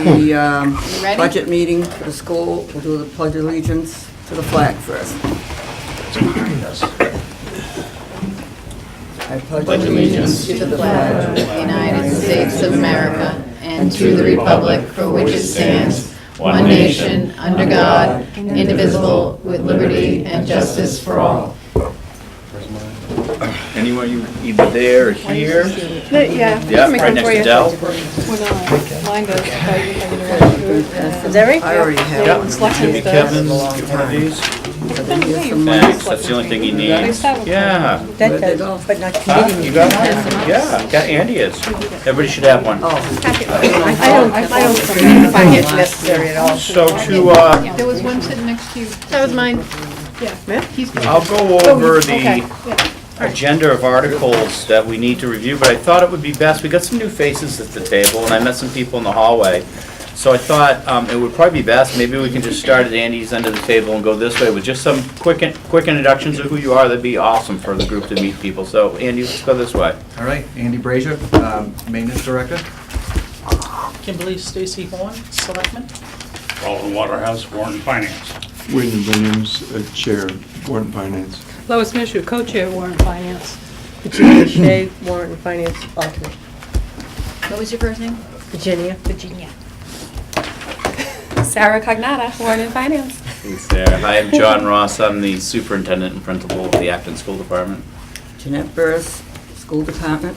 the ready? budget meeting for the school. We'll do the pledge of allegiance to the flag first. I pledge Allegiance to the flag of the United States of America and to the republic for which it stands, one nation, under God, indivisible, with liberty and justice for all. Anyone, you either there or here? Yeah. Yeah, right next to Dell. Mine does. Is that right? I already have Yep. one. Jimmy Kevin, get one of these. Thanks, that's the only thing he needs. Yeah. Where'd they go? But not Huh? You got one? Yeah, got Andy's. Everybody should have one. I don't find it necessary at all. So There was one sitting next to you. That was mine. I'll go over Okay. the agenda of articles that we need to review, but I thought it would be best, we got some new faces at the table, and I met some people in the hallway. So I thought it would probably be best, maybe we can just start at Andy's end of the table and go this way with just some quick introductions of who you are. That'd be awesome for the group to meet people. So Andy, let's go this way. All right, Andy Brazier, Maintenance Director. Kimberly Stacy Horn, Selectman. Alton Waterhouse, Warren Finance. Wyndham Williams, Chair, Warren Finance. Lois Mishu, co-chair, Warrant Finance. Virginia Shea, Warrant Finance, alternate. What was your first name? Virginia. Sarah Cognata, Warren and Finance. Hey Sarah. Hi, I'm John Ross. I'm the superintendent and principal of the Acton School Department. Jeanette Burris, School Department.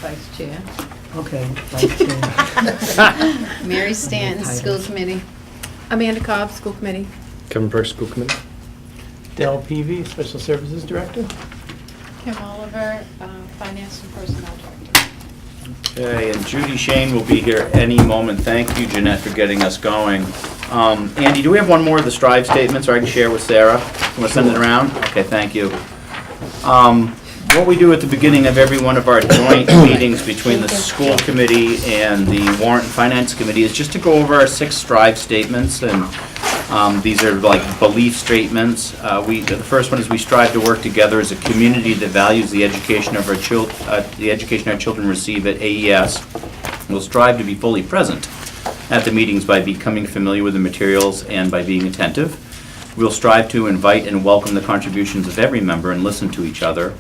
Vice Chair. Okay. Vice Chair. Mary Stanton, School Committee. Amanda Cobb, School Committee. Kevin Burke, School Committee. Dell Peavy, Special Services Director. Kim Oliver, Finance and Personnel Director. Okay, and Judy Shane will be here any moment. Thank you, Jeanette, for getting us going. Andy, do we have one more of the Strive statements, or I can share with Sarah? You want to send it around? Okay, thank you. What we do at the beginning of every one of our joint meetings between the school committee and the warrant and finance committee is just to go over our 6 Strive statements, and these are like belief statements. The first one is we strive to work together as a community that values the education of our our children receive at AES. We'll strive to be fully present at the meetings by becoming familiar with the materials and by being attentive. We'll strive to invite and welcome the contributions of every member and listen to each other.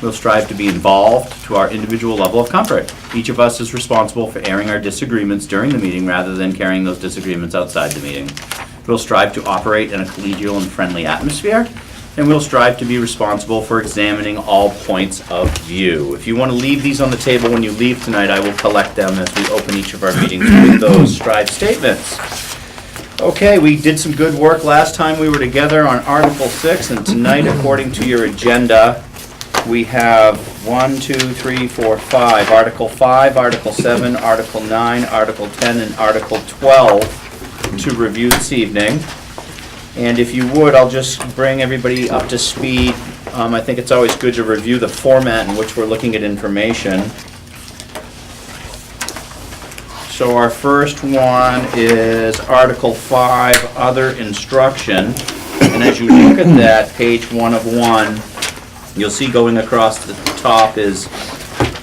We'll strive to be involved to our individual level of comfort. Each of us is responsible for airing our disagreements during the meeting rather than carrying those disagreements outside the meeting. We'll strive to operate in a collegial and friendly atmosphere, and we'll strive to be responsible for examining all points of view. If you want to leave these on the table when you leave tonight, I will collect them as we open each of our meetings with those Strive statements. Okay, we did some good work last time we were together on Article 6, and tonight, according to your agenda, we have 1, 2, 3, 4, 5. Article 5, Article 7, Article 9, Article 10, and Article 12 to review this evening. And if you would, I'll just bring everybody up to speed. I think it's always good to review the format in which we're looking at information. So our first one is Article 5, Other Instruction. And as you look at that, page 1 of 1, you'll see going across the top is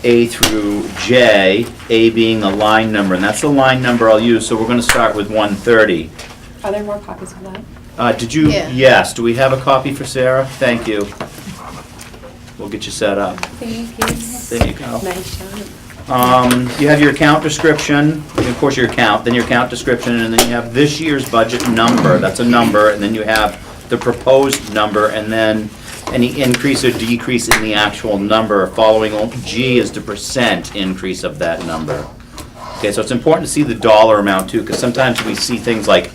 A through J, A being the line number, and that's the line number I'll use, so we're going to start with 130. Are there more copies of that? Did you? Yeah. Yes. Do we have a copy for Sarah? Thank you. We'll get you set up. Thank you. There you go. Nice job. You have your account description, and of course your account, then your account description, and then you have this year's budget number. That's a number, and then you have the proposed number, and then any increase or decrease in the actual number. Following G is the percent increase of that number. Okay, so it's important to see the dollar amount too, because sometimes we see things like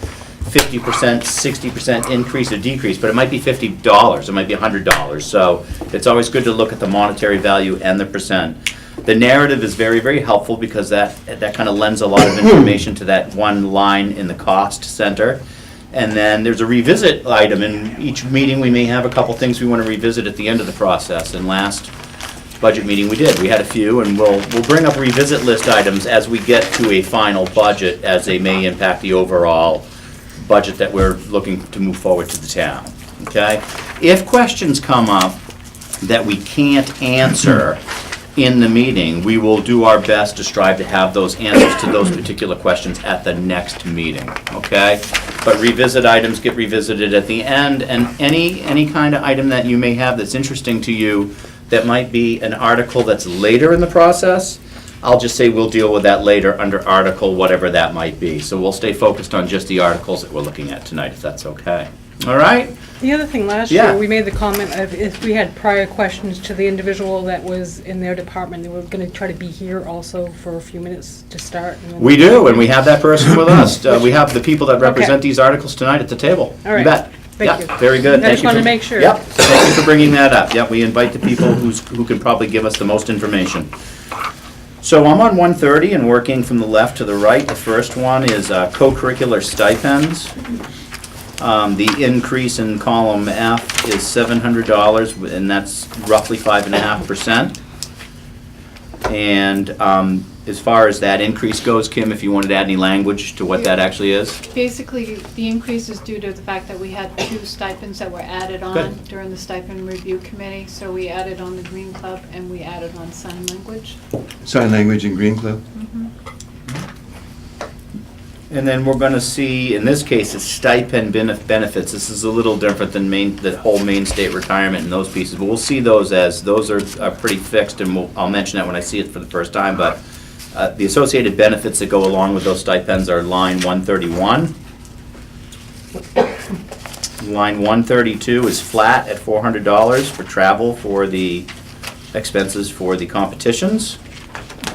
50%, 60% increase or decrease, but it might be $50, it might be $100. So it's always good to look at the monetary value and the percent. The narrative is very, very helpful because that kind of lends a lot of information to that one line in the cost center. And then there's a revisit item. In each meeting, we may have a couple things we want to revisit at the end of the process. And last budget meeting we did. We had a few, and we'll bring up revisit list items as we get to a final budget, as they may impact the overall budget that we're looking to move forward to the town. Okay? If questions come up that we can't answer, in the meeting, we will do our best to strive to have those answers to those particular questions at the next meeting, okay? But revisit items get revisited at the end, and any kind of item that you may have that's interesting to you that might be an article that's later in the process, I'll just say we'll deal with that later under article, whatever that might be. So we'll stay focused on just the articles that we're looking at tonight, if that's okay. All right? The other thing, last Yeah. year, we made the comment of if we had prior questions to the individual that was in their department, they were gonna try to be here also for a few minutes to start. And then- We do, and we have that person with us. We have the people that represent these articles tonight at the table. All right. You bet. Thank Yeah, you. very good. I Thank just you wanted for- to make sure. Yep, thank you for bringing that up. Yep, we invite the people who can probably give us the most information. So I'm on 130 and working from the left to the right. The first one is co-curricular stipends. The increase in column F is $700, and that's roughly 5.5%. And as far as that increase goes, Kim, if you wanted to add any language to what that actually is? Basically, the increase is due to the fact that we had 2 stipends that were added on Good. during the stipend review committee. So we added on the Green Club and we added on sign language. Sign language in Green Club? And then we're gonna see, in this case, it's stipend benefits. This is a little different than the whole Maine State retirement and those pieces, but we'll see those as, those are pretty fixed, and I'll mention that when I see it for the first time, but the associated benefits that go along with those stipends are line 131. Line 132 is flat at $400 for travel for the expenses for the competitions.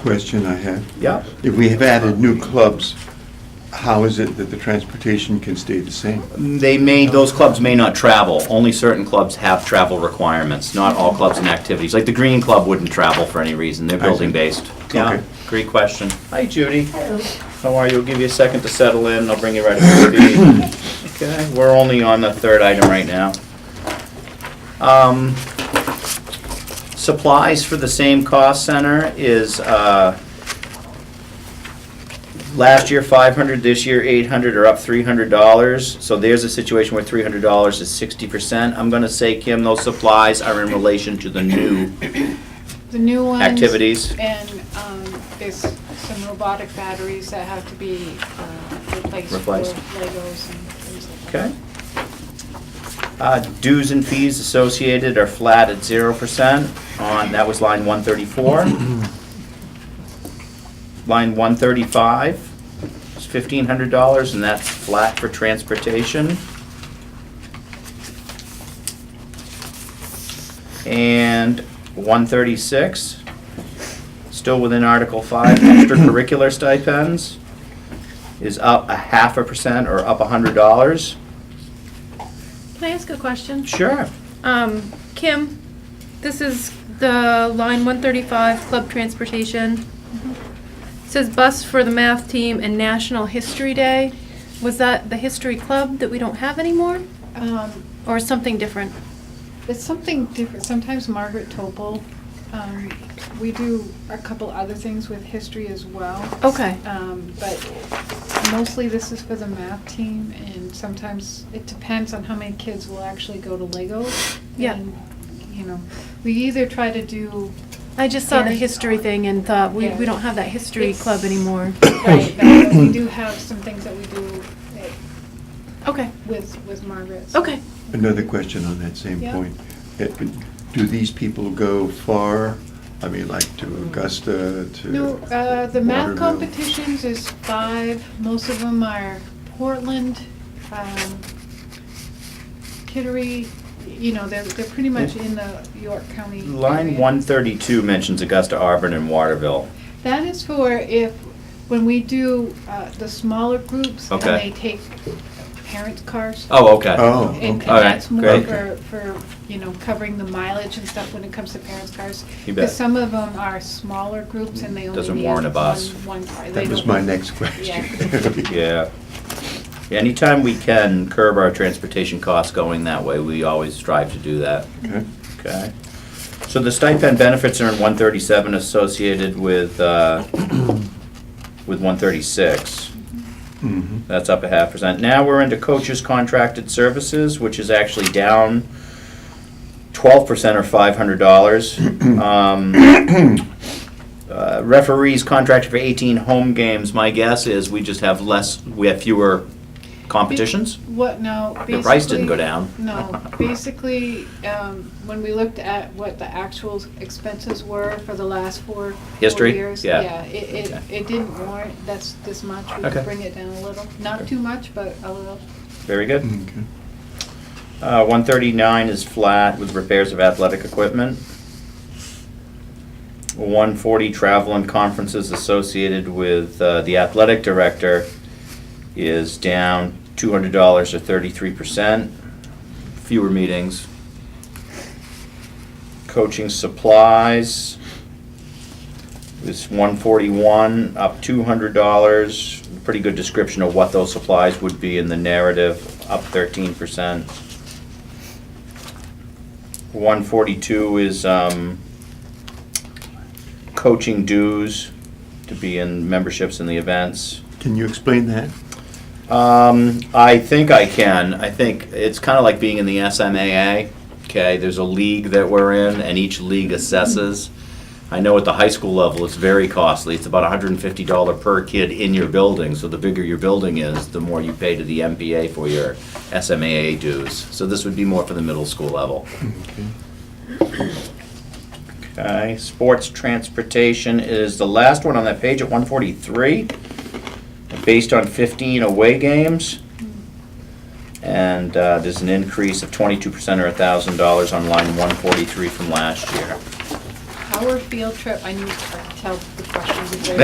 Question I have. Yeah. If we have added new clubs, how is it that the transportation can stay the same? Those clubs may not travel. Only certain clubs have travel requirements, not all clubs and activities. Like the Green Club wouldn't travel for any reason, they're I see. building-based. Yeah, Okay. great question. Hi, Judy. How are you? I'll give you a second to settle in, I'll bring you right up to speed. Okay, we're only on the third item right now. Supplies for the same cost center is, last year 500, this year 800, or up $300. So there's a situation where $300 is 60%. I'm gonna say, Kim, those supplies are in relation to the new The new ones. activities. And there's some robotic batteries that have to be replaced for Replaced. Legos and things like that. Okay. Dues and fees associated are flat at 0% that was line 134. Line 135 is $1,500, and that's flat for transportation. And 136, still within Article 5, extracurricular stipends is up 0.5% or up $100. Can I ask a question? Sure. Kim, this is the line 135, club transportation. It says bus for the math team and National History Day. Was that the history club that we don't have anymore? Or something different? It's something different. Sometimes Margaret Topol, we do a couple other things with history as well. Okay. But mostly this is for the math team, and sometimes it depends on how many kids will actually go to Lego. Yeah. And, you know, we either try to do, I just saw the Parents- history thing and thought, we Yeah. don't have that history It's- club anymore. right, but we do have some things that we do Okay, with Margaret. okay. Another question on that same Yeah. point. Do these people go far? I mean, like to Augusta, to? No, the math Waterville? competitions is 5. Most of them are Portland, Kittery, you know, they're pretty much in the York County Line area. 132 mentions Augusta, Auburn, and Waterville. That is for when we do the smaller groups and Okay. they take parents' cars. Oh, okay. Oh, And okay. All right, that's more great. for, you know, covering the mileage and stuff when it comes to parents' cars. You Because bet. some of them are smaller groups and they only Doesn't need warrant a bus. one car. They That was don't- my next question. Yeah. Anytime we can curb our transportation costs going that way, we always strive to do that. Okay. Okay. So the stipend benefits are in 137 associated with 136. Mhm. That's up 0.5%. Now we're into coaches contracted services, which is actually down 12% or $500. Referees contracted for 18 home games. My guess is we just have we have fewer competitions? What, no, basically. The price didn't go down. No, basically, when we looked at what the actual expenses were for the last four History? years. Yeah. Yeah, it didn't warrant, that's this much, we Okay. could bring it down a little, not too much, but a little. Very good. Okay. 139 is flat with repairs of athletic equipment. 140 travel and conferences associated with the athletic director is down $200 or 33%. Fewer meetings. Coaching supplies is 141, up $200. Pretty good description of what those supplies would be in the narrative, up 13%. 142 is coaching dues to be in memberships in the events. Can you explain that? I think I can. I think it's kind of like being in the SMAA. Okay, there's a league that we're in, and each league assesses. I know at the high school level, it's very costly. It's about $150 per kid in your building. So the bigger your building is, the more you pay to the MPA for your SMAA dues. So this would be more for the middle school level. Okay. Okay, sports transportation is the last one on that page at 143, based on 15 away games. And there's an increase of 22% or $1,000 on line 143 from last year. Our field trip, I need to tell the questions. She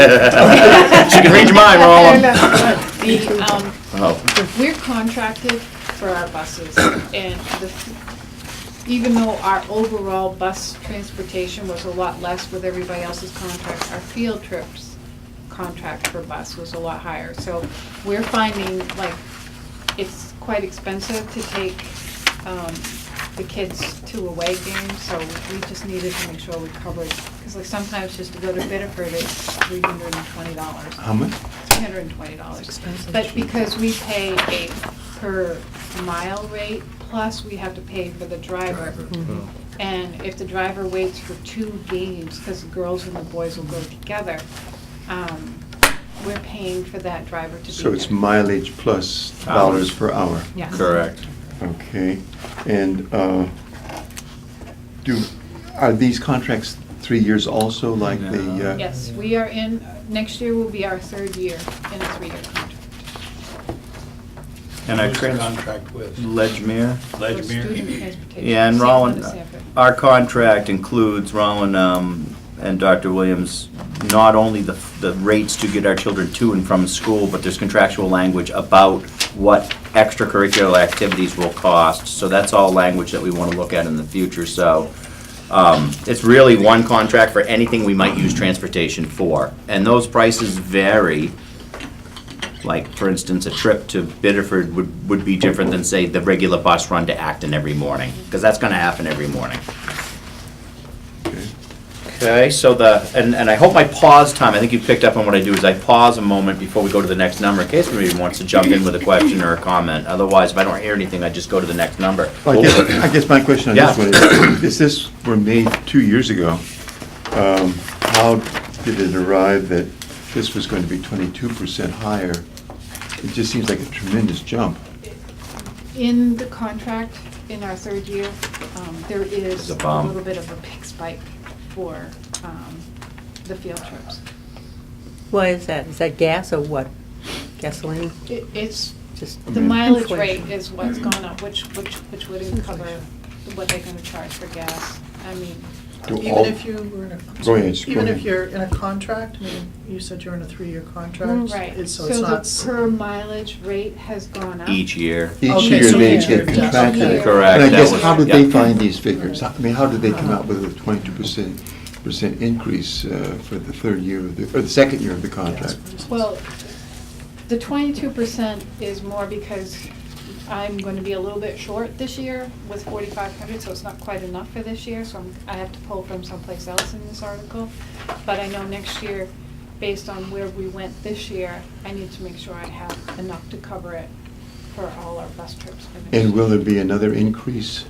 can read your mind, Roland. Oh. We're contracted for our buses, and even though our overall bus transportation was a lot less with everybody else's contracts, our field trips contract per bus was a lot higher. So we're finding, like, it's quite expensive to take the kids to away games, so we just needed to make sure we covered, because like sometimes just to go to Biddeford, it's $320. How much? $320. But because we pay a per mile rate, plus we have to pay for the driver. And if the driver waits for 2 games, because the girls and the boys will go together, we're paying for that driver to be there. So it's mileage plus dollars per hour? Yes. Correct. Okay. And are these contracts 3 years also, like the? Yes, we are in, next year will be our 3rd year in a 3-year contract. And our Who's the contract with? Ledgmere. For Ledgmere? student transportation. Yeah, and Same Roland, with Sanford. our contract includes, Roland and Dr. Williams, not only the rates to get our children to and from school, but there's contractual language about what extracurricular activities will cost. So that's all language that we want to look at in the future. So it's really one contract for anything we might use transportation for. And those prices vary. Like, for instance, a trip to Biddeford would be different than, say, the regular bus run to Acton every morning, because that's going to happen every morning. Okay, so and I hope my pause time, I think you picked up on what I do, is I pause a moment before we go to the next number, in case anybody wants to jump in with a question or a comment. Otherwise, if I don't hear anything, I just go to the next number. Well, I guess my question on this Yeah. one is this were made 2 years ago. How did it arrive that this was going to be 22% higher? It just seems like a tremendous jump. In the contract, in our 3rd year, there is There's a a bump. little bit of a big spike for the field trips. Why is that? Is that gas or what? Gasoline? It's, Just the mileage inflation. rate is what's gone up, which wouldn't cover what they're gonna charge for gas. I mean, Do Even all- if you were in a. Go ahead, go Even ahead. if you're in a contract, I mean, you said you're in a 3-year contract. right, So so it's the not. per mileage rate has gone up. Each year. Each Okay, year so they each get year, yes. contracted. Each year. Correct, And I that guess, was- how did yeah. they find these figures? I mean, how did they come out with a 22% increase for the 3rd year, or the 2nd year of the contract? Well, the 22% is more because I'm going to be a little bit short this year with 4,500, so it's not quite enough for this year, so I have to pull from someplace else in this article. But I know next year, based on where we went this year, I need to make sure I have enough to cover it for all our bus trips for next year. And will there be another increase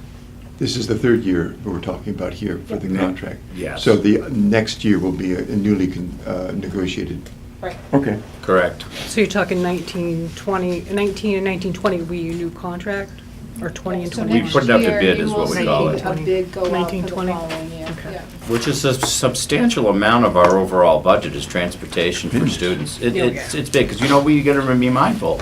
This is the third year we're talking about here for the contract. Yes. So the next year will be a newly negotiated. Right. Okay. Correct. So you're talking 19, 20, 19 and 19, 20 will be your new contract? Or 20 and So 21? next put it up to year, bid you is will what we see call it. a bid go out for the 1920? following year. Okay. Yeah. Which is a substantial amount of our overall budget is transportation for Yes. students. Yeah. It's big, because you know, we gotta be mindful.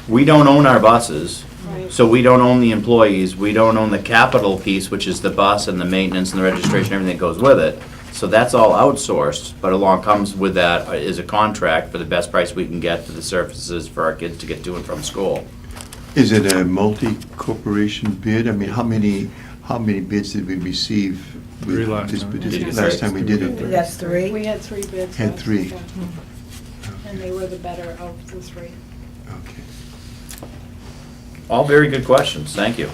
We don't own our buses, Right. so we don't own the employees, we don't own the capital piece, which is the bus and the maintenance and the registration, everything that goes with it. So that's all outsourced, but along comes with that is a contract for the best price we can get for the services for our kids to get to and from school. Is it a multi-corporation bid? I mean, how many bids did we receive? with Three last this time. bid? Did you Last say? time we did it. That's three. We had 3 bids. Had last 3. year, And they were the better of the 3. Okay. All very good questions, thank you.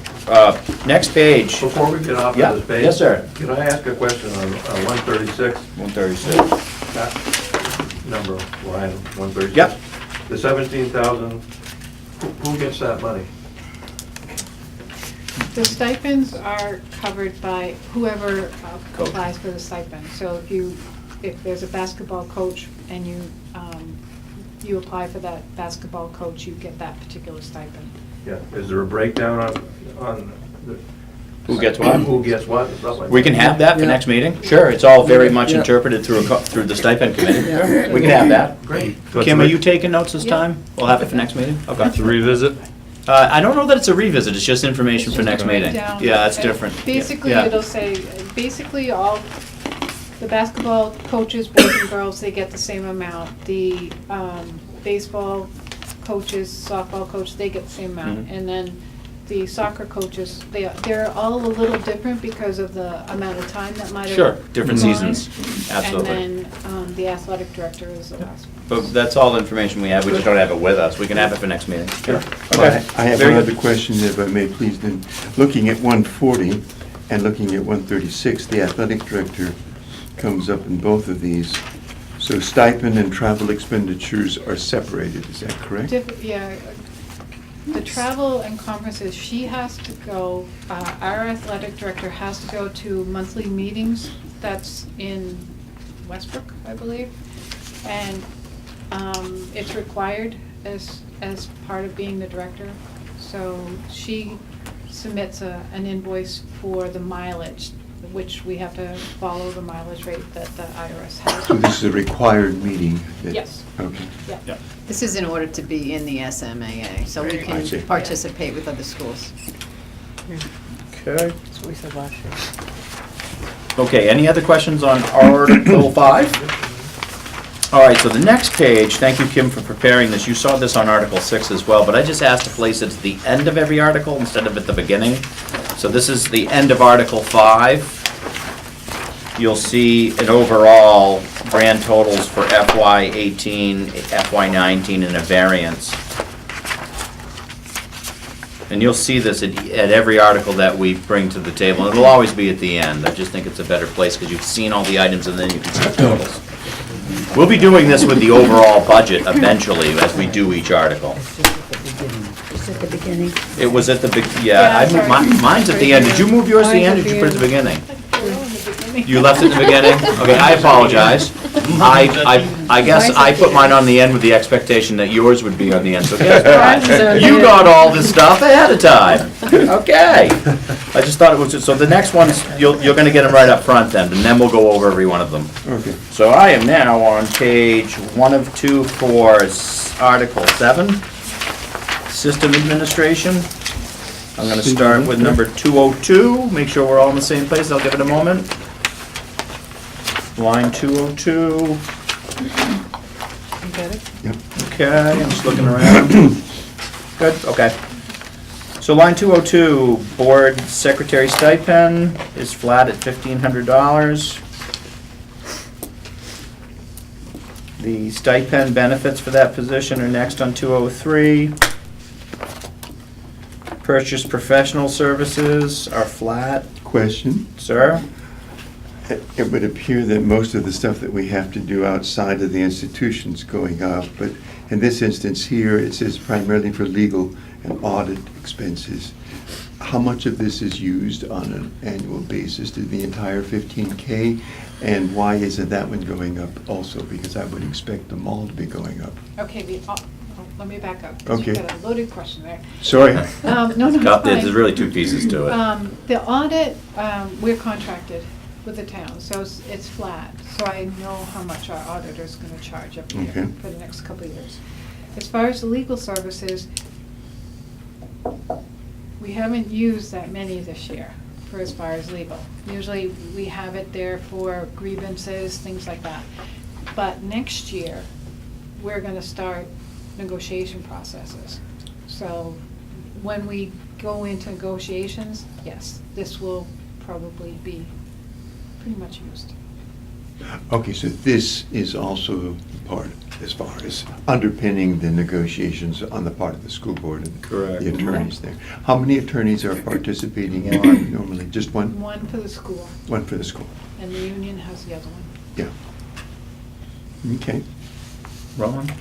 Next page. Before we get off Yeah, of this page. yes, sir. Can I ask a question on 136, 136. that number, line 136? Yep. The 17,000, who gets that money? The stipends are covered by whoever Coach. applies for the stipend. So if there's a basketball coach and you apply for that basketball coach, you get that particular stipend. Yeah, is there a breakdown on the? Who gets what? Who gets what and stuff like that? We can have that for Yeah. next meeting? Sure, it's all very much Yeah. interpreted through through the stipend committee. We can have that. Great. Kim, are you taking notes this Yeah. time? We'll have it for next meeting? To Okay. revisit? I don't know that it's a revisit, it's just information for next meeting. Breakdown. Yeah, that's And different. Basically, Yeah. it'll say, basically all, the basketball coaches, boys and girls, they get the same amount. The baseball coaches, softball coach, they get the same amount. Mhm. And then the soccer coaches, they're all a little different because of the amount of time that might have. Sure, different gone. seasons, absolutely. And then the athletic director is the last one. But that's all the information we have, we just don't have it with us. We can have it for next meeting. Sure. I have Very one good. other question, if I may, please. Then, looking at 140 and looking at 136, the athletic director comes up in both of these. So stipend and travel expenditures are separated, is that correct? Yeah, the travel and conferences, she has to go, our athletic director has to go to monthly meetings. That's in Westbrook, I believe. And it's required as part of being the director. So she submits an invoice for the mileage, which we have to follow the mileage rate that the IRS has. So this is a required meeting? that- Yes. Okay. Yeah. This is in order to be in the SMAA, so we I see. can participate with other schools. Okay. That's what we said last year. Okay, any other questions on Article 5? All right, so the next page, thank you, Kim, for preparing this. You saw this on Article 6 as well, but I just asked to place it at the end of every article instead of at the beginning. So this is the end of Article 5. You'll see an overall grand totals for FY 18, FY 19, and a variance. And you'll see this at every article that we bring to the table. It'll always be at the end. I just think it's a better place because you've seen all the items and then you can see the totals. We'll be doing this with the overall budget eventually as we do each article. It's at the beginning. It was at the, Yeah, I sorry. moved mine's at the end. Did you move yours to the end or did you put it at the beginning? You left it at the beginning? Okay, I apologize. I guess I put mine on the end with the expectation that yours would be on the end, so guess what? You got all this stuff ahead of time. Okay. I just thought it was, so the next ones, you're gonna get them right up front then, and then we'll go over every one of them. Okay. So I am now on page 1 of 2 for Article 7, System Administration. I'm gonna start with number 202, make sure we're all in the same place, I'll give it a moment. Line 202. You got it? Okay, I'm just looking around. Good, okay. So line 202, board secretary stipend is flat at $1,500. The stipend benefits for that position are next on 203. Purchase professional services are flat. Question? Sir? It would appear that most of the stuff that we have to do outside of the institution's going up, but in this instance here, it says primarily for legal and audit expenses. how much of this is used on an annual basis? Did the entire 15K? And why isn't that one going up also? Because I would expect them all to be going up. Okay, let me back up, 'cause Okay. you've got a loaded question there. Sorry. No, it's There's fine. really two pieces to it. The audit, we're contracted with the town, so it's flat. So I know how much our auditor's gonna charge every Okay. year for the next couple of years. As far as the legal services, we haven't used that many this year for as far as legal. Usually, we have it there for grievances, things like that. But next year, we're gonna start negotiation processes. So when we go into negotiations, yes, this will probably be pretty much used. Okay, so this is also part, as far as underpinning the negotiations on the part of the school board and Correct. the attorneys there. How many attorneys are participating in it normally? Just one? One for the school, One for the school? and the union has the other one. Yeah. Okay. Roland?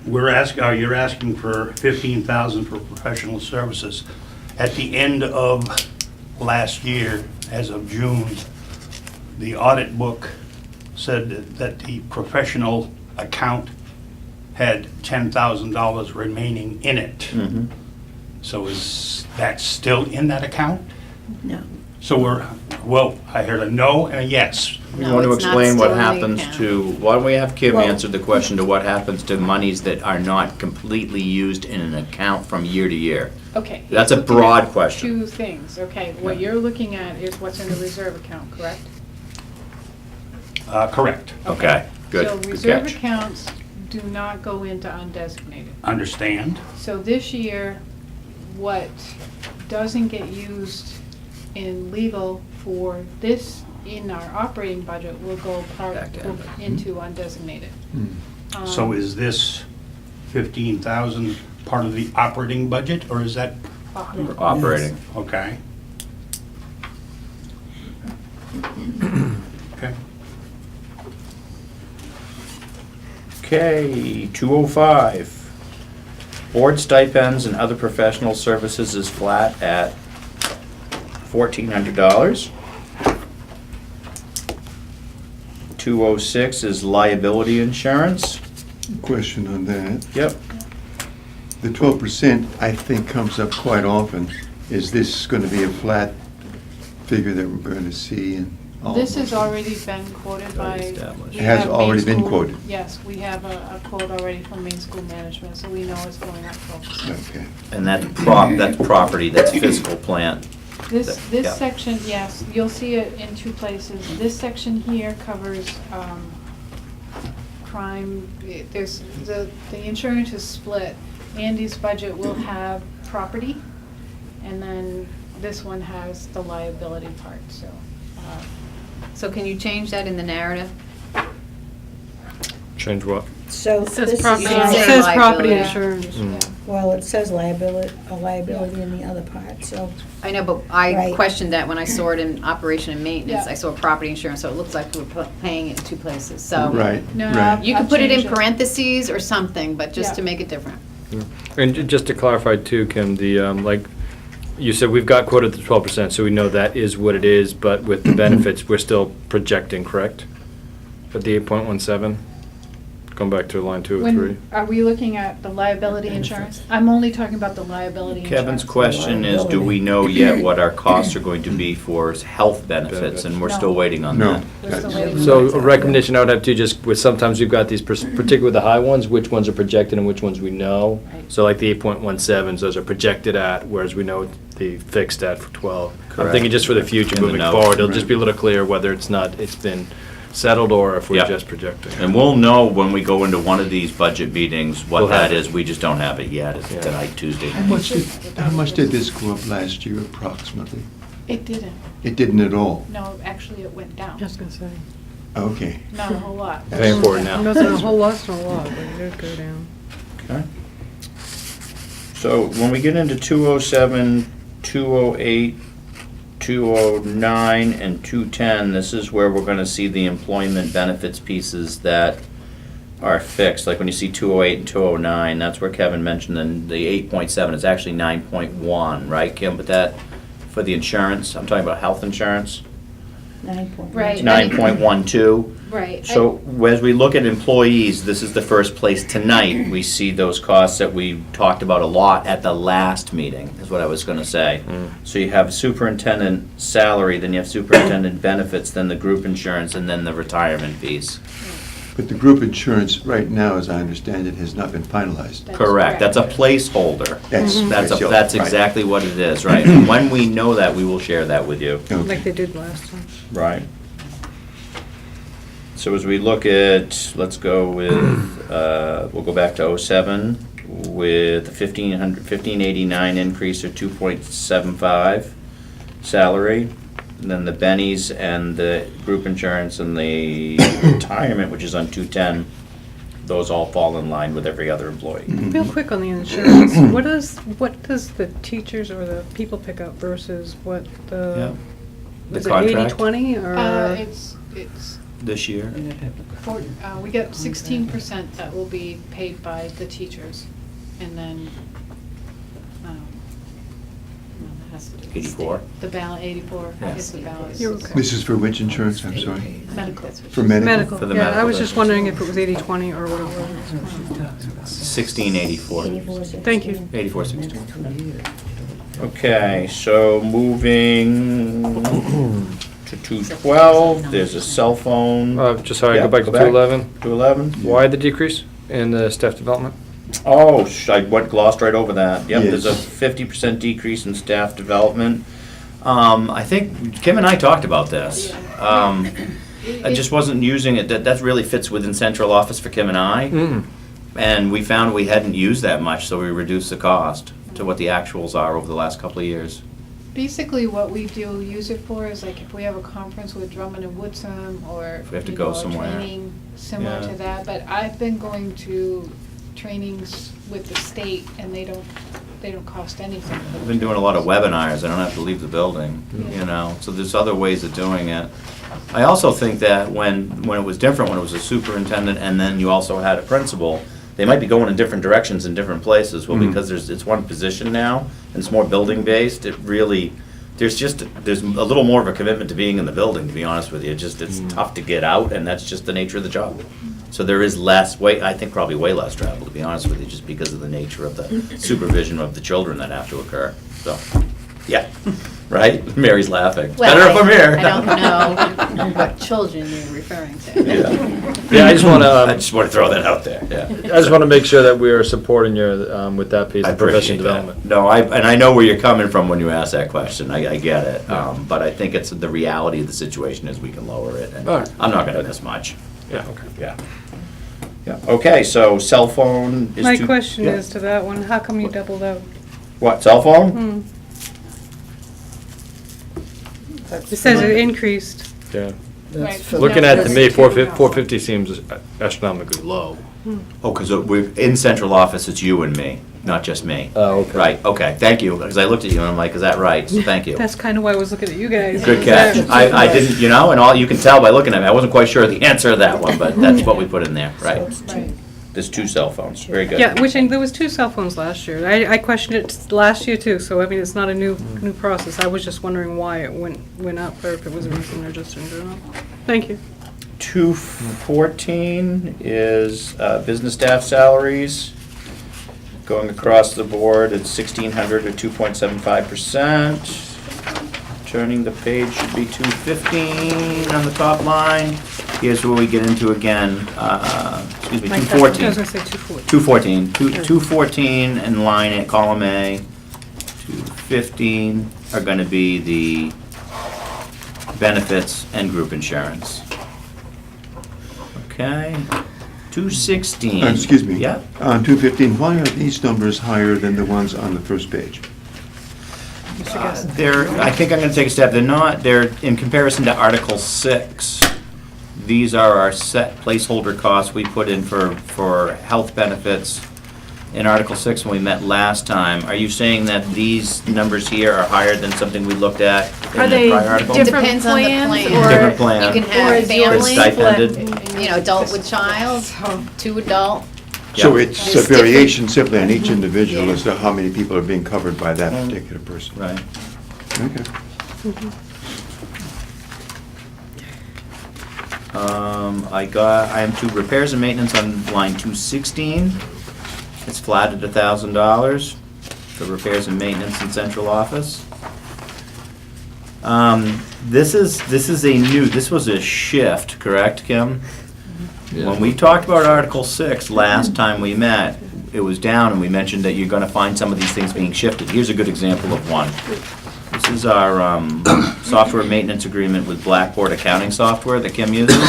You're asking for 15,000 for professional services. At the end of last year, as of June, the audit book said that the professional account had $10,000 remaining in it. Mm-hmm. So is that still in that account? No. So I heard a no and a yes. You No, want to it's not explain what still in the happens account. to, why don't we have Kim Well- answer the question to what happens to monies that are not completely used in an account from year to year? Okay. That's a he's looking broad at question. Two things, okay. What you're looking at is what's in the reserve account, correct? Correct. Okay, good, So good reserve catch. accounts do not go into undesignated. Understand? So this year, what doesn't get used in legal for this, in our operating budget, will go Back to into undesignated. So Um, is this 15,000 part of the operating budget, or is that, Operating. okay? Okay. Okay, 205. Board stipends and other professional services is flat at $1,400. 206 is liability insurance. Question on that. Yep. The 12%, I think, comes up quite often. Is this going to be a flat figure that we're going to see in all? This has already been quoted by. Already established. we It has have Maine already been School- quoted. Yes, we have a quote already from Maine School Management, so we know it's going up 12%. Okay. And that's property, that's fiscal plant. This Yeah. section, yes, you'll see it in two places. This section here covers crime, there's, the insurance is split. Andy's budget will have property, and then this one has the liability part, so. So can you change that in the narrative? Change what? So It says this is property It It says says property liability. insurance. Yeah. well, it says liability in the other part, so. I know, but I Right. questioned that when I saw it in operation and maintenance. Yeah. I saw property insurance, so it looks like we're paying it in two places. So Right, No, right. you I'll could put it in change it. parentheses or something, but just Yeah. to make it different. And just to clarify too, Kim, the, like, you said we've got quoted the 12%, so we know that is what it is, but with the benefits, we're still projecting, correct? At the 8.17? Going back to line 203. When, are we looking at the liability insurance? I'm only talking about the liability insurance. Kevin's question is, do we know yet what our costs are going to be for health benefits? And we're still No. waiting on No. that. We're still waiting for So that. a recommendation I would have to just, with sometimes we've got these, particularly with the high ones, which ones are projected and which ones we know. Right. So like the 8.17s, those are projected at, whereas we know the fixed at for 12. I'm Correct. thinking just for the future In the moving note, forward, it'll right. just be a little clear whether it's been settled or if we're Yeah. just projecting. And we'll know when we go into one of these budget meetings what We'll have that it. is. We just don't have it yet. It's Yeah. tonight, Tuesday. How much did this go up last year approximately? It didn't. It didn't at all? No, actually, it went down. Just gonna say. Okay. Not a whole lot. Paying for it now. It wasn't a whole lot, a lot, but it did go down. Okay. So when we get into 207, 208, 209, and 210, this is where we're going to see the employment benefits pieces that are fixed, like when you see 208 and 209, that's where Kevin mentioned, then the 8.7 is actually 9.1, right, Kim? But that, for the insurance, I'm talking about health insurance, Right. 9.12. Right. So as we look at employees, this is the first place tonight we see those costs that we talked about a lot at the last meeting, is what I was gonna say. So you have superintendent salary, then you have superintendent benefits, then the group insurance, and then the retirement fees. But the group insurance, right now, as I understand it, has not been finalized. That's Correct, that's a correct. placeholder. That's Right. exactly what it is, right? And when we know that, we will share that with you. Okay. Like they did last time. Right. So as we look at, let's go with, we'll go back to '07 with the 1589 increase of 2.75 salary. And then the bennies and the group insurance and the retirement, which is on 210, those all fall in line with every other employee. Real quick on the insurance, what does the teachers or the people pick up versus what Yeah. the, The was it contract 80/20 or? It's, this year. we get 16% that will be paid by the teachers, and then, no, that has to do with the 84? state. The balance, 84 Yeah. is the balance. You're okay. This is for which insurance, I'm sorry? Medical. For medical? Medical, For the yeah, I medical was just business. wondering if it was 80/20 or what it was. 1684. Thank you. 8460. Okay, so moving to 212, there's a cell phone. Just sorry, Yeah, go back to 211. 211. Why the decrease in the staff development? Oh, I glossed right over that. Yep, there's a Yes. 50% decrease in staff development. I think Kim and I talked about this. I just wasn't using it, that really fits within central office for Kim and I. And we found we hadn't used that much, so we reduced the cost to what the actuals are over the last couple of years. Basically, what we do use it for is like if we have a conference with Drummond and Woodsum, or If we have to you go know, a somewhere. training similar Yeah. to that. But I've been going to trainings with the state, and they don't cost anything. I've been doing a lot of webinars, I don't have to leave the building, you know, so there's other ways of doing it. I also think that when it was different, when it was a superintendent and then you also had a principal, they might be going in different directions in different places. Well, because it's one position now, and it's more building-based, it really, there's a little more of a commitment to being in the building, to be honest with you. It's tough to get out, and that's just the nature of the job. So there is I think probably way less travel, to be honest with you, just because of the nature of the supervision of the children that have to occur, so, yeah, right? Mary's laughing. Well, Better if I'm here. I don't know what children you're referring to. Yeah, I just want I to, just want to throw that out there, yeah. I just want to make sure that we are supporting your, with that piece, I the professional appreciate development. that. No, and I know where you're coming from when you ask that question, I get it. But I think it's, the reality of the situation is we can lower it, and All right. I'm not gonna miss much. Yeah, okay. Yeah. Yeah, okay, so cell phone is My two- question yeah. is to that one, how come you doubled out? What, cell phone? It says it increased. Yeah. Right. Looking No, at, to that's me, two 450 seems astronomically low. Oh, because we're, in central office, it's you and me, not just me. Oh, okay. Right, okay, thank you, because I looked at you and I'm like, is that right? So thank you. That's kind of why I was looking at you guys. Good catch. I didn't, you know, and all, you can tell by looking at me, I wasn't quite sure of the answer to that one, but that's what we put in there, right? Right. There's two cell phones, very good. Yeah, there was 2 cell phones last year. I questioned it last year too, so I mean, it's not a new process. I was just wondering why it went up, or if it was a reason or just in general. Thank you. 214 is business staff salaries. Going across the board, it's 1,600 or 2.75%. Turning the page should be 215 on the top line. Here's where we get into again, excuse me, I was 214. going to say 240. 214 in line at column A. 215 are going to be the benefits and group insurance. Okay. 216. Excuse me. Yeah. On 215, why are these numbers higher than the ones on the first page? I think I'm going to take a step. They're in comparison to Article 6. These are our set placeholder costs we put in for health benefits in Article 6 when we met last time. Are you saying that these numbers here are higher than something we looked at Are in they the prior article? different Depends on the plans plan. or? Different plan. You can Or have is the only families stipended? split. adult with child, 2 adult. So Yeah. it's a It's different. variation simply on each individual Yeah. as to how many people are being covered by that particular person. Right. Okay. I am to repairs and maintenance on line 216. It's flat at $1,000 for repairs and maintenance in central office. This was a shift, correct, Kim? When we talked about Article 6 last time we met, it was down and we mentioned that you're gonna find some of these things being shifted. Here's a good example of one. This is our software maintenance agreement with Blackboard accounting software that Kim uses.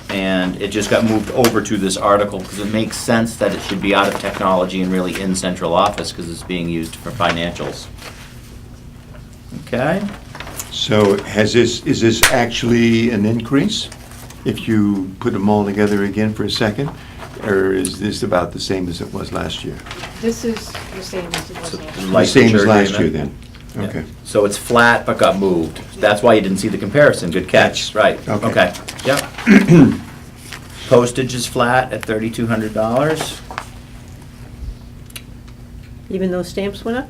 And it just got moved over to this article because it makes sense that it should be out of technology and really in central office because it's being used for financials. Okay? So is this actually an increase? If you put them all together again for a second? Or is this about the same as it was last year? This is the same as it was last year. The same as Licensure last year agreement. then? Yeah. Okay. So it's flat but got moved. That's why you didn't see the comparison. Good catch, right. Okay. Okay, yep. Postage is flat at $3,200. Even though stamps went up?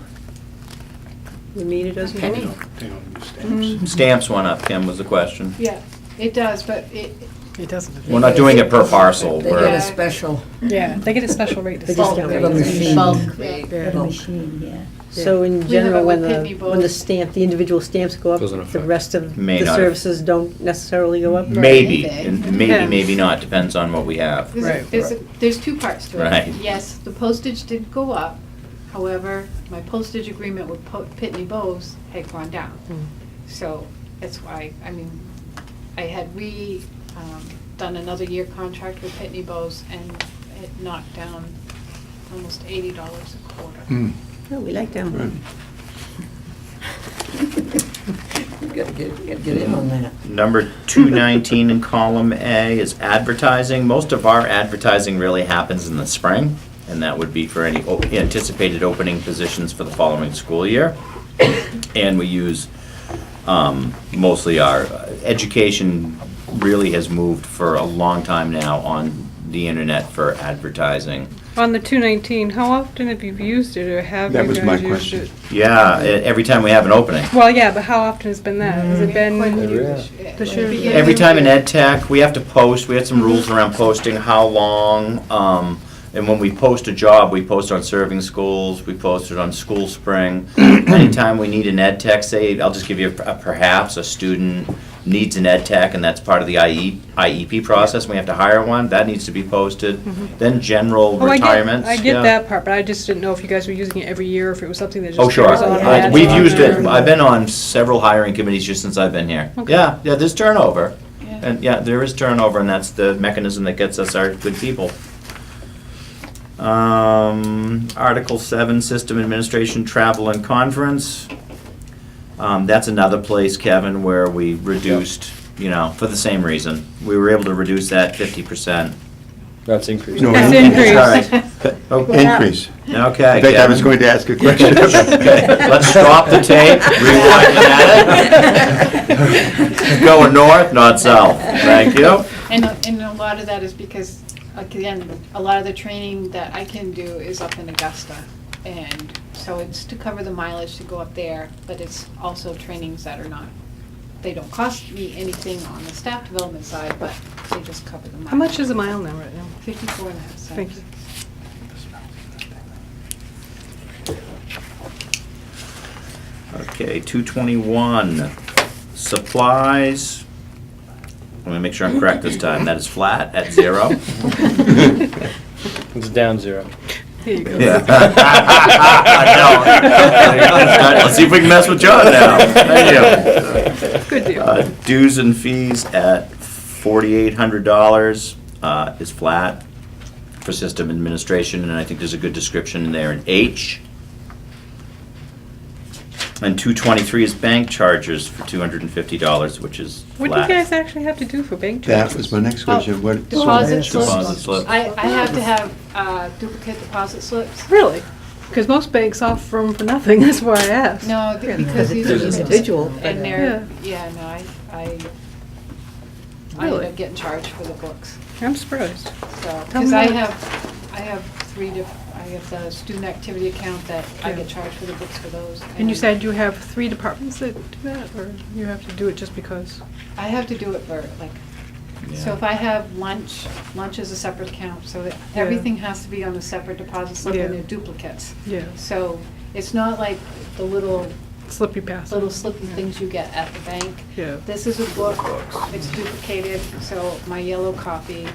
The meter doesn't go Penny. up? They don't do stamps. Stamps went up, Kim, was the question. Yeah, it does, but it, It doesn't. We're not doing it per parcel. They We're- get a special. Yeah, they get a special rate. They just don't have a machine. Bulk. Yeah. So in We have general, it when with the, Pitney when the Bowes. stamp, the individual stamps go up, Doesn't the affect. rest of May the not. services don't necessarily go up? Maybe, Right. and maybe, Yeah. maybe not, depends on what we have. there's 2 parts to it. Right. Yes, the postage did go up, however, my postage agreement with Pitney Bowes had gone down. So that's why, I had done another year contract with Pitney Bowes and it knocked down almost $80 a quarter. Hmm. Oh, we like them. Right. You gotta get in on that. Number 219 in column A is advertising. Most of our advertising really happens in the spring, and that would be for any anticipated opening positions for the following school year. And we use mostly our education really has moved for a long time now on the internet for advertising. On the 219, how often have you used it, or have That you was guys my used question. it? Yeah, every time we have an opening. Well, yeah, but how often has been that? Has it Quite a been? few This year? Beginning Every of time in the- ed tech, we have to post, we had some rules around posting, how long, and when we post a job, we post on serving schools, we post it on School Spring. Anytime we need an ed tech, say, I'll just give you perhaps a student needs an ed tech, and that's part of the IEP process, and we have to hire one, that needs to be posted. Then general Oh, retirements. I yeah. get that part, but I just didn't know if you guys were using it every year, or if it was something that just. Oh, sure. goes on ad We've hoc, used it, or- I've been on several hiring committees just since I've been here. Okay. Yeah, there's turnover. Yeah. And yeah, there is turnover, and that's the mechanism that gets us our good people. Article 7, System Administration, Travel and Conference. That's another place, Kevin, where we reduced, for the same reason. We were able to reduce that 50%. That's increased. No, That's increase. increased. Okay. Increase. Okay. In fact, I was Kevin. going to ask a question. Okay, let's stop the tape, rewind at it. Going north, not south. Thank you. And a lot of that is because, again, a lot of the training that I can do is up in Augusta. And so it's to cover the mileage to go up there, but it's also trainings that are not, they don't cost me anything on the staff development side, but they just cover the mileage. How much is a mile now right now? 54 and a half cents. Thank you. Okay, 221, supplies. Let me make sure I'm correct this time. That is flat at 0. It's down 0. Here you go. Yeah. I know. Let's see if we can mess with John now. Thank you. Good deal. Dues and fees at $4,800 is flat for system administration, and I think there's a good description in there in H. And 223 is bank charges for $250, which is What do you flat. guys actually have to do for bank That charges? was my next question. What? Deposit Deposit slips. slip. I have to have duplicate deposit slips. Really? Because most banks offer them for nothing, that's why I asked. No, because these There's are individual, but, and they're, yeah, no, I I end Really? up getting charged for the books. I'm surprised. So, Tell because me I more. have three I have the student activity account that I Yeah. get charged for the books for those. And you said you have 3 departments that do that, or you have to do it just because? I have to do it for, like, so if I have lunch is a separate account, so that Yeah. everything has to be on a separate deposit slip Yeah. and they're duplicates. Yeah. So it's not like the little Slippy pass. slippy things you get at the bank. Yeah. This is a book, it's duplicated, so my yellow copy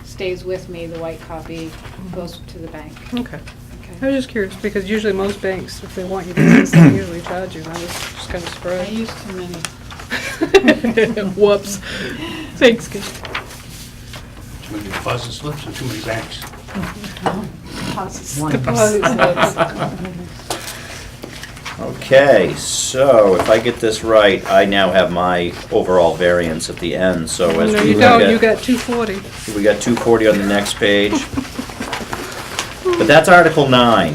stays with me, the white copy goes to the bank. Okay. I Okay. was just curious, because usually most banks, if they want you to do this, they usually charge you, and I was just kind of I surprised. use too many. Whoops. Thanks, kid. Too many deposit slips and too many banks. One. Deposit slips. Okay, so if I get this right, I now have my overall variance at the end, so as No, we you look don't, you at, got 240. we got 240 on the next page. But that's Article 9.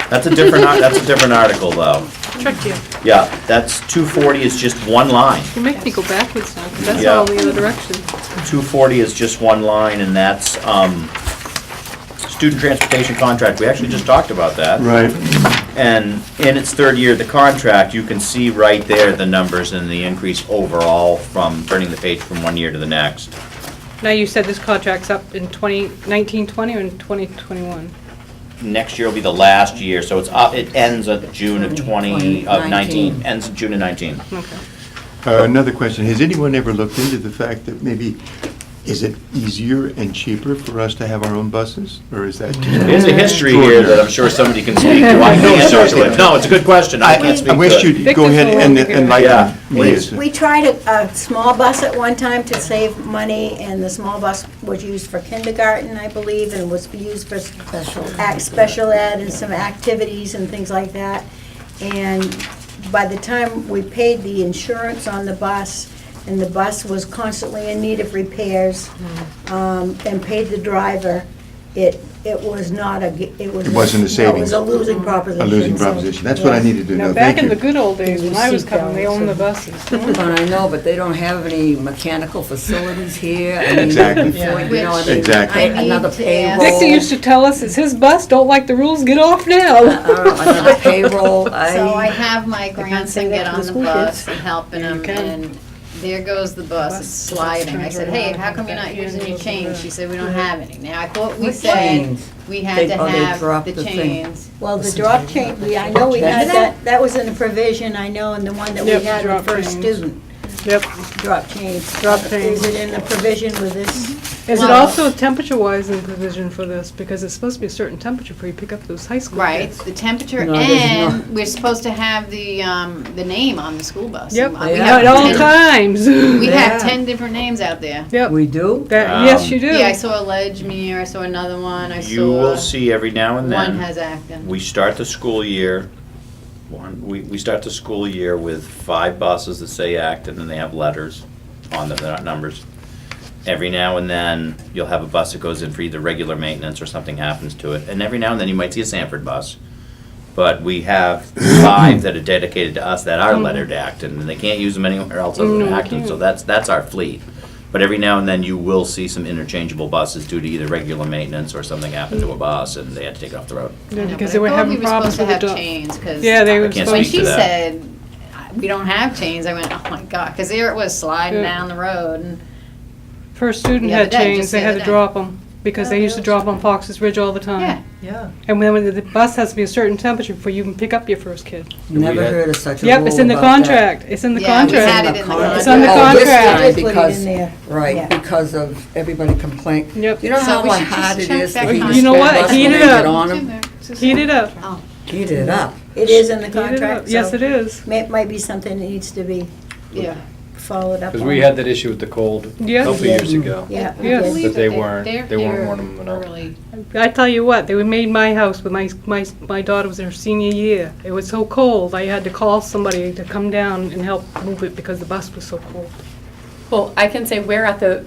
That's a different, that's a different article, though. Tricked you. Yeah, that's 240 is just one line. You make me go backwards now, 'cause that's Yeah. all the other direction. 240 is just one line, and that's student transportation contract. We actually just talked about that. Right. And in its third year of the contract, you can see right there the numbers and the increase overall from turning the page from one year to the next. Now, you said this contract's up in 1920 or in 2021? Next year will be the last year, so it's up, it ends at June of 19, ends in June of 19. Okay. Another question, has anyone ever looked into the fact that maybe, is it easier and cheaper for us to have our own buses? Or is that just... There's a history here that I'm sure somebody can speak to. I can't answer it. No, it's a good question. I can't speak I to wish it. you'd go ahead and Yeah. enlighten me. as to- We tried a small bus at one time to save money, and the small bus was used for kindergarten, I believe, and was used for special ed and some activities and things like that. And by the time we paid the insurance on the bus, and the bus was constantly in need of repairs, and paid the driver, it was not It wasn't a It savings. was a losing proposition. A losing so, proposition. That's what I yes. needed to know. Now, back Thank in you. the good old days, when I was coming, they owned the buses. But I know, but they don't have any mechanical facilities here. I mean, Exactly. before, you know, I mean, Exactly. I need another to payroll. ask- Victor used to tell us, it's his bus, don't like the rules, get off now. Another payroll. So I have my grandson that get to on the the school bus kids. and helping Yeah, you him, can. and there goes the bus, it's sliding. I said, hey, how come you're not using your chains? She said, we don't have any. Now, I thought we What said chains? we had They- to oh, they have dropped the the thing. chains. Well, the drop chain, I know we had Remember that was in the provision, I know, and the one that we Yep, had drop with first chains. student, Yep. drop chains. Drop chains. Is it in the provision with this? Is it Well- also temperature-wise in provision for this? Because it's supposed to be a certain temperature before you pick up those high school Right, kids. the temperature, No, there's and not. we're supposed to have the name on the school bus. Yep, We Yeah. have at all 10 times. We have Yeah. 10 different names out there. Yep, We do? that, yes, you do. Yeah, I saw a Ledgmere, I saw another one, I saw. You will see every now and One then, has Acton. we start the school year, we start the school year with 5 buses that say Acton, and they have letters on them, they're not numbers. Every now and then, you'll have a bus that goes in for either regular maintenance or something happens to it. And every now and then, you might see a Sanford bus. But we have 5 that are dedicated to us that are lettered Acton, and they can't use them anywhere else other No, than they Acton, so can't. that's our fleet. But every now and then, you will see some interchangeable buses due to either regular maintenance or something happened to a bus, and they had to take it off the road. Yeah, I know, because but they I were thought having we were problems supposed with to the have dog. chains, 'cause Yeah, they were can't when speak she to that. said, we don't have chains, I went, oh my God, because there it was sliding Yeah. down the road, and First student The other had day, chains, just they the had other to day. drop them, because Oh, they used to really? drop on Fox's Ridge all the time. yeah. Yeah. And when the bus has to be a certain temperature before you can pick up your first kid. Never had- heard of such a Yep, rule it's in the about that. contract, it's in the Yeah, we contract. had it in the contract. It's on the Oh, this contract. time Just put it because, in there. right, Yeah. because of everybody complain. Yep. You know So how we like should just hard it check is to back heat on the You know school what? bus Heat when it they up. get on them? Heat it up. Oh, Heat it up. It is in the Heat it up. contract, Yes, so it is. it might be something that needs to be yeah. followed up on. Because we had that issue with the cold a Yes. couple years ago. Yeah. we Yes. did. Believe But they that weren't- they're they weren't here warning them enough. early. I tell you what, they made my house with my daughter was in her senior year. It was so cold, I had to call somebody to come down and help move it because the bus was so cold. Well, I can say we're at the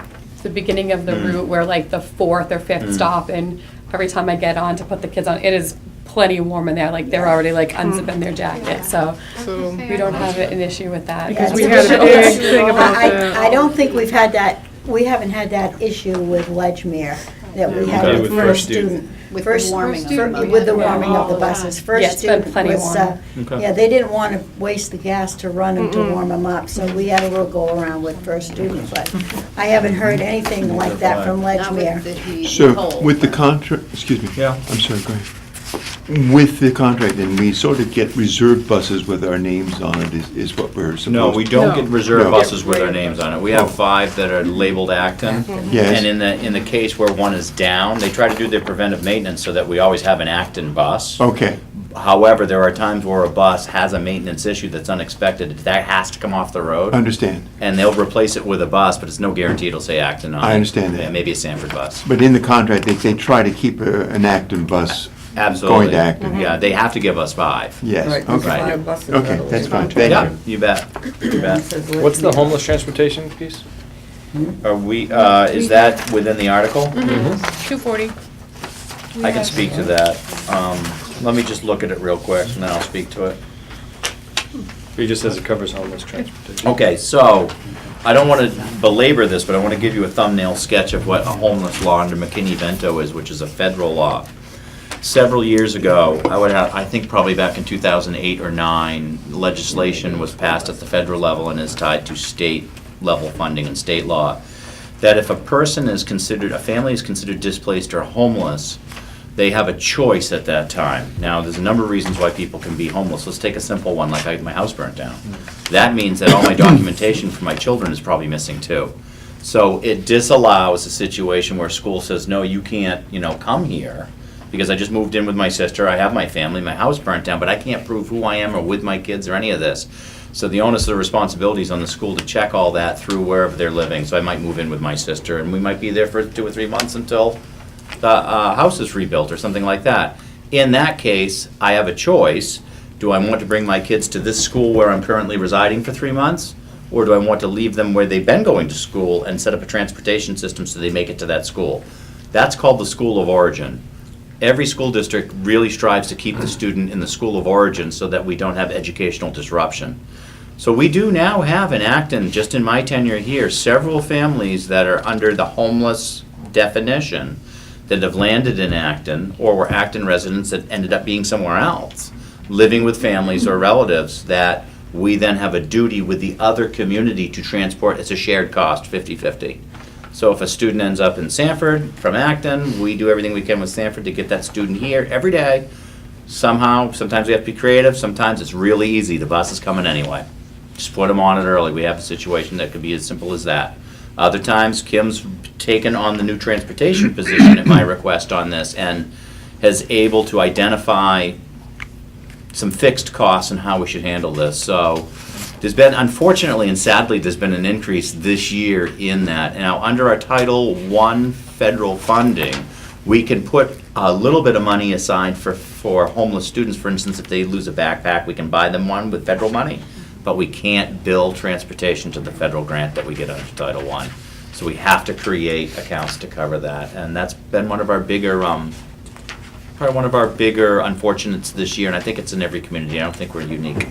beginning of the route. We're like the 4th or 5th stop, and every time I get on to put the kids on, it is plenty warm in there. Like they're already like unzipping their jacket, so So, we don't have an issue with that. Because Yeah, we it's had a difficult. big thing about that. I don't think we've had that we haven't had that issue with Ledgmere that we Okay, had with with first first student. With First- the warming of the fir- buses. With the warming of all the the buses. time. First Yeah, it's been student plenty was, warm. Okay. yeah, they didn't want to waste the gas to run them to warm them up, so we had a little go around with first student, but I haven't heard anything like that from Not with Ledgmere. the heat and So cold. with the contract, excuse me. Yeah. I'm sorry, go ahead. With the contract, then we sort of get reserved buses with our names on it is what we're supposed to. No, we don't get reserve No. buses with our names on it. We have 5 that are labeled Acton. Yes. And in the case where one is down, they try to do their preventive maintenance so that we always have an Acton bus. Okay, However, there are times where a bus has a maintenance issue that's unexpected, that has to come off the road. understand. And they'll replace it with a bus, but it's no guarantee it'll say Acton on it. I understand that. Yeah, maybe a Sanford bus. But in the contract, they try to keep an Acton bus Absolutely. going to Acton. Yeah, they have to give us 5. Yes, Right, there's okay. 5 buses Okay, that'll that's leave. fine, thank Yeah, you. you bet. You bet. It says What's the Ledgmere. homeless transportation piece? Are we, is that within the article? 240. I can speak to that. Let me just look at it real quick, and then I'll speak to it. He just says it covers homeless transportation. Okay, so, I don't want to belabor this, but I want to give you a thumbnail sketch of what a homeless law under McKinney-Vento is, which is a federal law. Several years ago, I think probably back in 2008 or 9, legislation was passed at the federal level and is tied to state level funding and state law, that if a person is considered, a family is considered displaced or homeless, they have a choice at that time. Now, there's a number of reasons why people can be homeless. Let's take a simple one, like my house burnt down. That means that all my documentation for my children is probably missing too. So it disallows a situation where school says, no, you can't, come here, because I just moved in with my sister, I have my family, my house burnt down, but I can't prove who I am or with my kids or any of this. So the onus of the responsibility is on the school to check all that through wherever they're living. So I might move in with my sister, and we might be there for 2 or 3 months until the house is rebuilt or something like that. In that case, I have a choice. Do I want to bring my kids to this school where I'm currently residing for 3 months? Or do I want to leave them where they've been going to school and set up a transportation system so they make it to that school? That's called the school of origin. Every school district really strives to keep the student in the school of origin so that we don't have educational disruption. So we do now have in Acton, just in my tenure here, several families that are under the homeless definition that have landed in Acton or were Acton residents that ended up being somewhere else, living with families or relatives that we then have a duty with the other community to transport. It's a shared cost, 50-50. So if a student ends up in Sanford from Acton, we do everything we can with Sanford to get that student here every day. Somehow, sometimes we have to be creative, sometimes it's really easy, the bus is coming anyway. Just put them on it early, we have a situation that could be as simple as that. Other times, Kim's taken on the new transportation position at my request on this and has able to identify some fixed costs and how we should handle this. So there's been, unfortunately and sadly, there's been an increase this year in that. Now, under our Title I federal funding, we can put a little bit of money aside for homeless students. For instance, if they lose a backpack, we can buy them one with federal money. But we can't bill transportation to the federal grant that we get under Title I. So we have to create accounts to cover that. And that's been one of our bigger, probably one of our bigger unfortunates this year, and I think it's in every community. I don't think we're unique.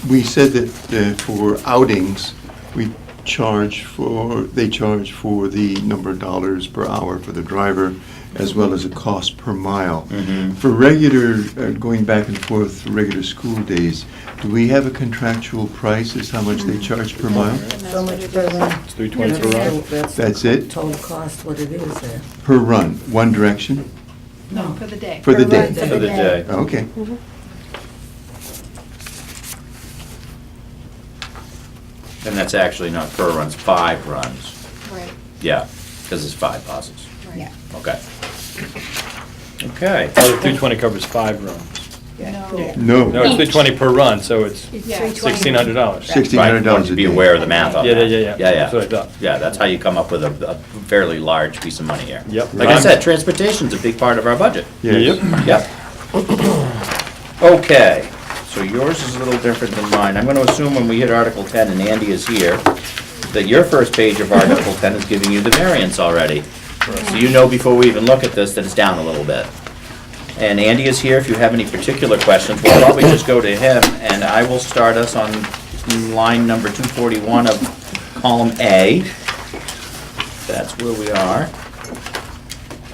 We said that for outings, they charge for the number of dollars per hour for the driver, as well as a cost per mile. For regular, going back and forth, for regular school days, do we have a contractual price as how much they charge per mile? So much per run. It's $3.20 per run. That's it? Total cost, what it is there. Per run, one direction? No, for the day. For the Per day? run For the day. Okay. And that's actually not per runs, 5 runs. Right. Yeah, because it's 5 buses. Yeah. Okay. Okay. Oh, the 320 covers 5 runs. Yeah. No. No, it's 320 per run, so it's Yeah. $1,600. Right, you want $1,600 to a be day. aware of the math on Yeah, that. yeah, yeah. Yeah, That's what I yeah. thought. Yeah, that's how you come up with a fairly large piece of money here. Yep. Like I said, transportation's a big part of our budget. Yes. Yep. Okay, so yours is a little different than mine. I'm going to assume when we hit Article 10 and Andy is here, that your first page of Article 10 is giving you the variance already. So you know before we even look at this that it's down a little bit. And Andy is here if you have any particular questions. We'll probably just go to him, and I will start us on line number 241 of column A. That's where we are.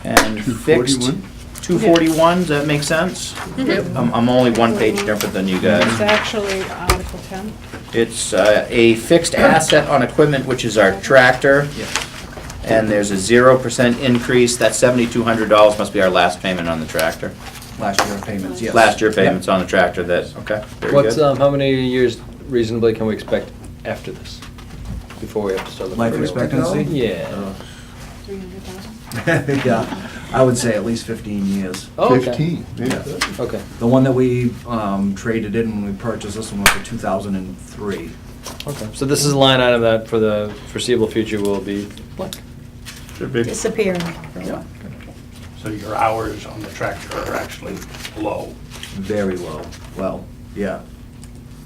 And fixed 241? 241, does that make sense? I'm only one page different than you It's guys. actually Article 10. It's a fixed asset on equipment, which is our tractor. And there's a 0% increase. That $7,200 must be our last payment on the tractor. Last year payments, yes. Last year payments on the tractor, that, okay, very What's, good. how many years reasonably can we expect after this? Before we have to start looking Life for a new one? expectancy? Yeah. 300,000? Yeah, I would say at least 15 years. Oh, okay. 15, yeah. Okay. The one that we traded in when we purchased this one was a 2003. Okay. So this is a line item that for the foreseeable future will be blank. They're big. Disappearing. Yeah. So your hours on the tractor are actually low. Very low. Well, yeah.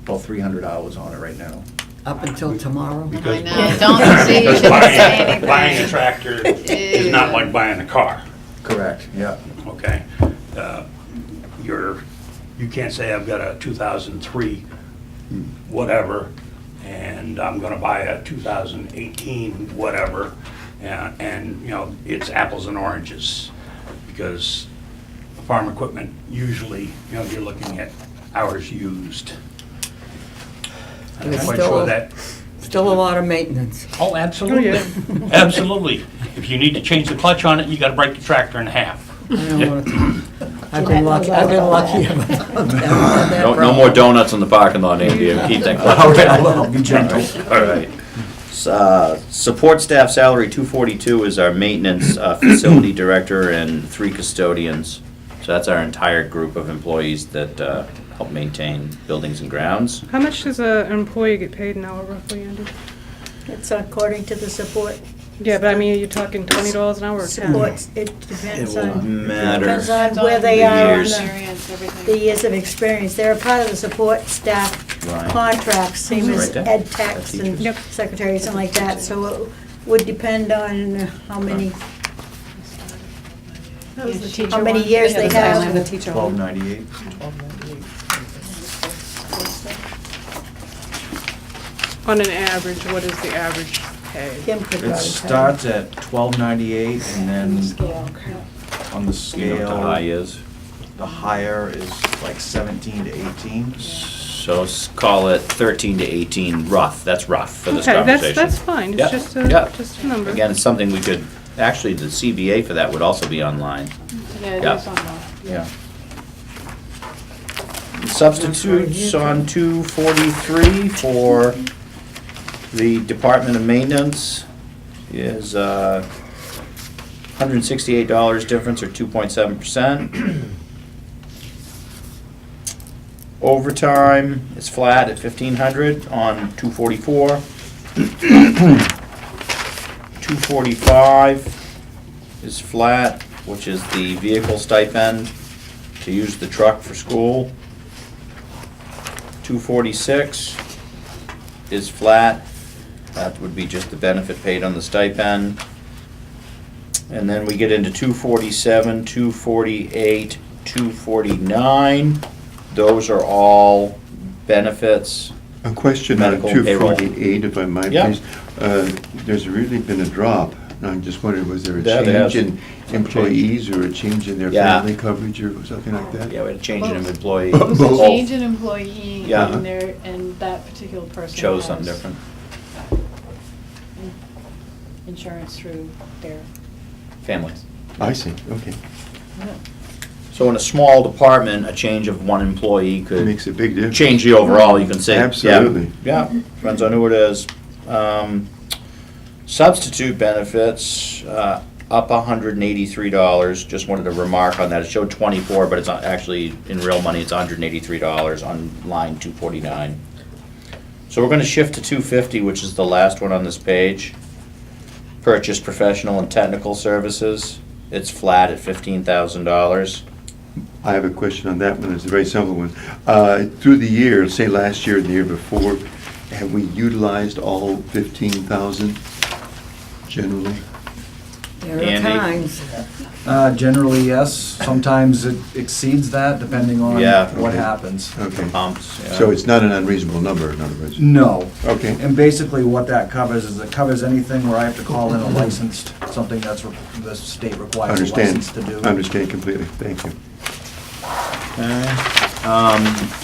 About 300 hours on it right now. Up until tomorrow. Because- I know, don't see, you Because shouldn't say buying anything. a tractor is not like buying a car, Correct, yeah. okay? You can't say I've got a 2003 whatever, and I'm gonna buy a 2018 whatever, and, you know, it's apples and oranges, because farm equipment, usually, you know, you're looking at hours used. I'm And it's quite still- sure that. Still a lot of maintenance. Oh, absolutely, absolutely. If you need to change the clutch on it, you gotta break the tractor in half. I don't want to. I've been lucky, I've been lucky. No more donuts in the parking lot, Andy, keep that All right, close. I'll be gentle. All right. Support staff salary, 242 is our maintenance facility director and 3 custodians. So that's our entire group of employees that help maintain buildings and grounds. How much does an employee get paid an hour roughly, Andy? It's according to the support. Yeah, but I mean, you're talking $20 an hour or 10? Supports, it depends It won't on, matter. depends on where they are on Years. the, Experience, everything. the years of experience. They're a part of the support staff Right. contracts, same Right as there. ed techs and Yep. secretaries and like that. So it would depend on how many, That was the teacher how many one. years Yeah, they the timeline, the have. teacher one. 1298. On an average, what is the average pay? Kim could It probably tell. starts at 1298 and then Scale. on the You know what the high scale, is? the higher is like 17 to 18. So call it 13 to 18 rough, that's rough for this Okay, conversation. that's fine, Yep, it's yep. just a number. Again, it's something we could, actually, the CBA for that would also be online. Yeah, it Yeah. is on the. Yeah. Substitutes on 243 for the Department of Maintenance is $168 difference, or 2.7%. Overtime is flat at 1,500 on 244. 245 is flat, which is the vehicle stipend to use the truck for school. 246 is flat. That would be just the benefit paid on the stipend. And then we get into 247, 248, 249. Those are all benefits. A question on Medical, payroll. 248, if I might, Yeah. please. There's really been a drop. And I'm just wondering, was there a Yeah, there change has. in employees or a change in their Yeah. family coverage or something like that? Yeah, we had a change in employee. It was a Both. change in employee Yeah. and their, and that particular person Chose has something different. insurance through their. Families. I see, okay. So in a small department, a change of one employee It could makes a big difference. change the overall, you can say. Yeah. Absolutely. Yeah, depends on who it is. Substitute benefits, up $183. Just wanted to remark on that. It showed 24, but it's not actually, in real money, it's $183 on line 249. So we're gonna shift to 250, which is the last one on this page. Purchase professional and technical services. It's flat at $15,000. I have a question on that one. It's a very simple one. Through the year, say last year and the year before, have we utilized all 15,000 generally? There are Andy? times. Generally, yes. Sometimes it exceeds that, depending on Yeah. what Okay. happens. Okay. Pumps, yeah. So it's not an unreasonable number, in other words? No. Okay. And basically what that covers is it covers anything where I have to call in a licensed, something that's, the state requires a Understand. license to do. Understand completely. Thank you. Okay.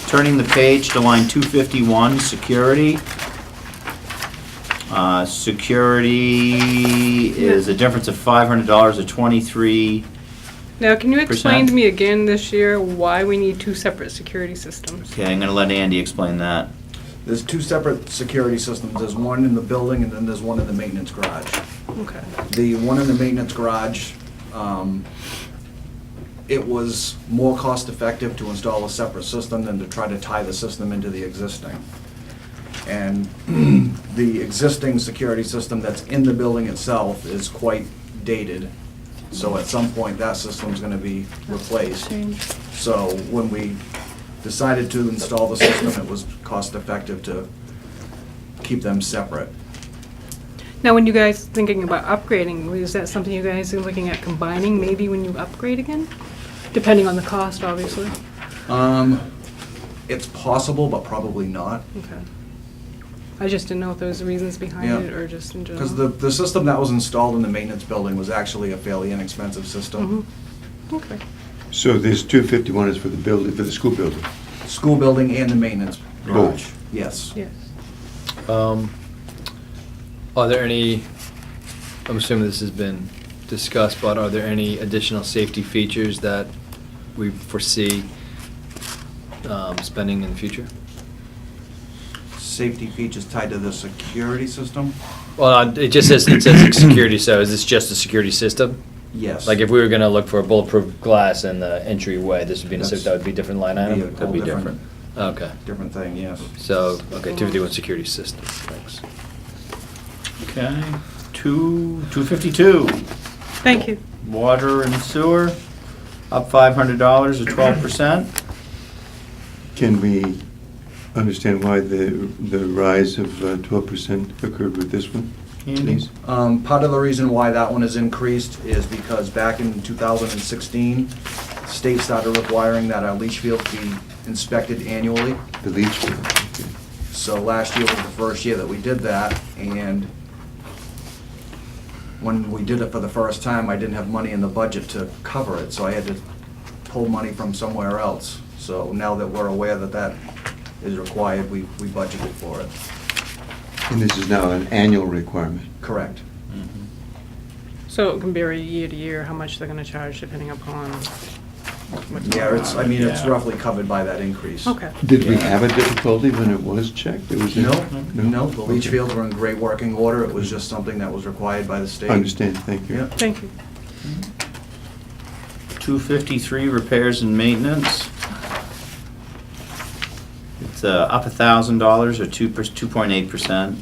Turning the page to line 251, security. Security is a difference of $500 to 23. Now, can you explain 3%? to me again this year why we need two separate security systems? Okay, I'm gonna let Andy explain that. There's two separate security systems. There's one in the building and then there's one in the maintenance garage. Okay. The one in the maintenance garage, it was more cost effective to install a separate system than to try to tie the system into the existing. And the existing security system that's in the building itself is quite dated. So at some point, that system's gonna be replaced. So when we decided to install the system, it was cost effective to keep them separate. Now, when you guys thinking about upgrading, is that something you guys are looking at combining maybe when you upgrade again? Depending on the cost, obviously. It's possible, but probably not. Okay. I just didn't know if there was reasons behind Yeah. it or just in general. Because the system that was installed in the maintenance building was actually a fairly inexpensive system. Okay. So this 251 is for the building, for the school building? School building and the maintenance garage, Both. yes. Yes. Are there any, I'm assuming this has been discussed, but are there any additional safety features that we foresee spending in the future? Safety features tied to the security system? Well, it just says, like security, so is this just a security system? Yes. Like if we were gonna look for a bulletproof glass in the entryway, this would be, That's- that would be a different line item? Be a whole Could be different. Okay. Different thing, yes. So, okay, 251 security system, thanks. Okay, 252. Thank you. Water and sewer, up $500 or 12%. Can we understand why the rise of 12% occurred with this one, Andy? please? Part of the reason why that one has increased is because back in 2016, state started requiring that our leach fields be inspected annually. The leach field, okay. So last year was the first year that we did that, and when we did it for the first time, I didn't have money in the budget to cover it, so I had to pull money from somewhere else. So now that we're aware that that is required, we budgeted for it. And this is now an annual requirement? Correct. So it can vary year to year how much they're gonna charge depending upon what's going Yeah, it's, I mean, it's Yeah. roughly covered by that increase. Okay. Did we have a difficulty when it was checked? There was No, no, the leach Okay. fields were in great working order. It was just something that was required by the state. Understand, thank you. Yeah. Thank you. 253, repairs and maintenance. It's up $1,000 or 2.8%.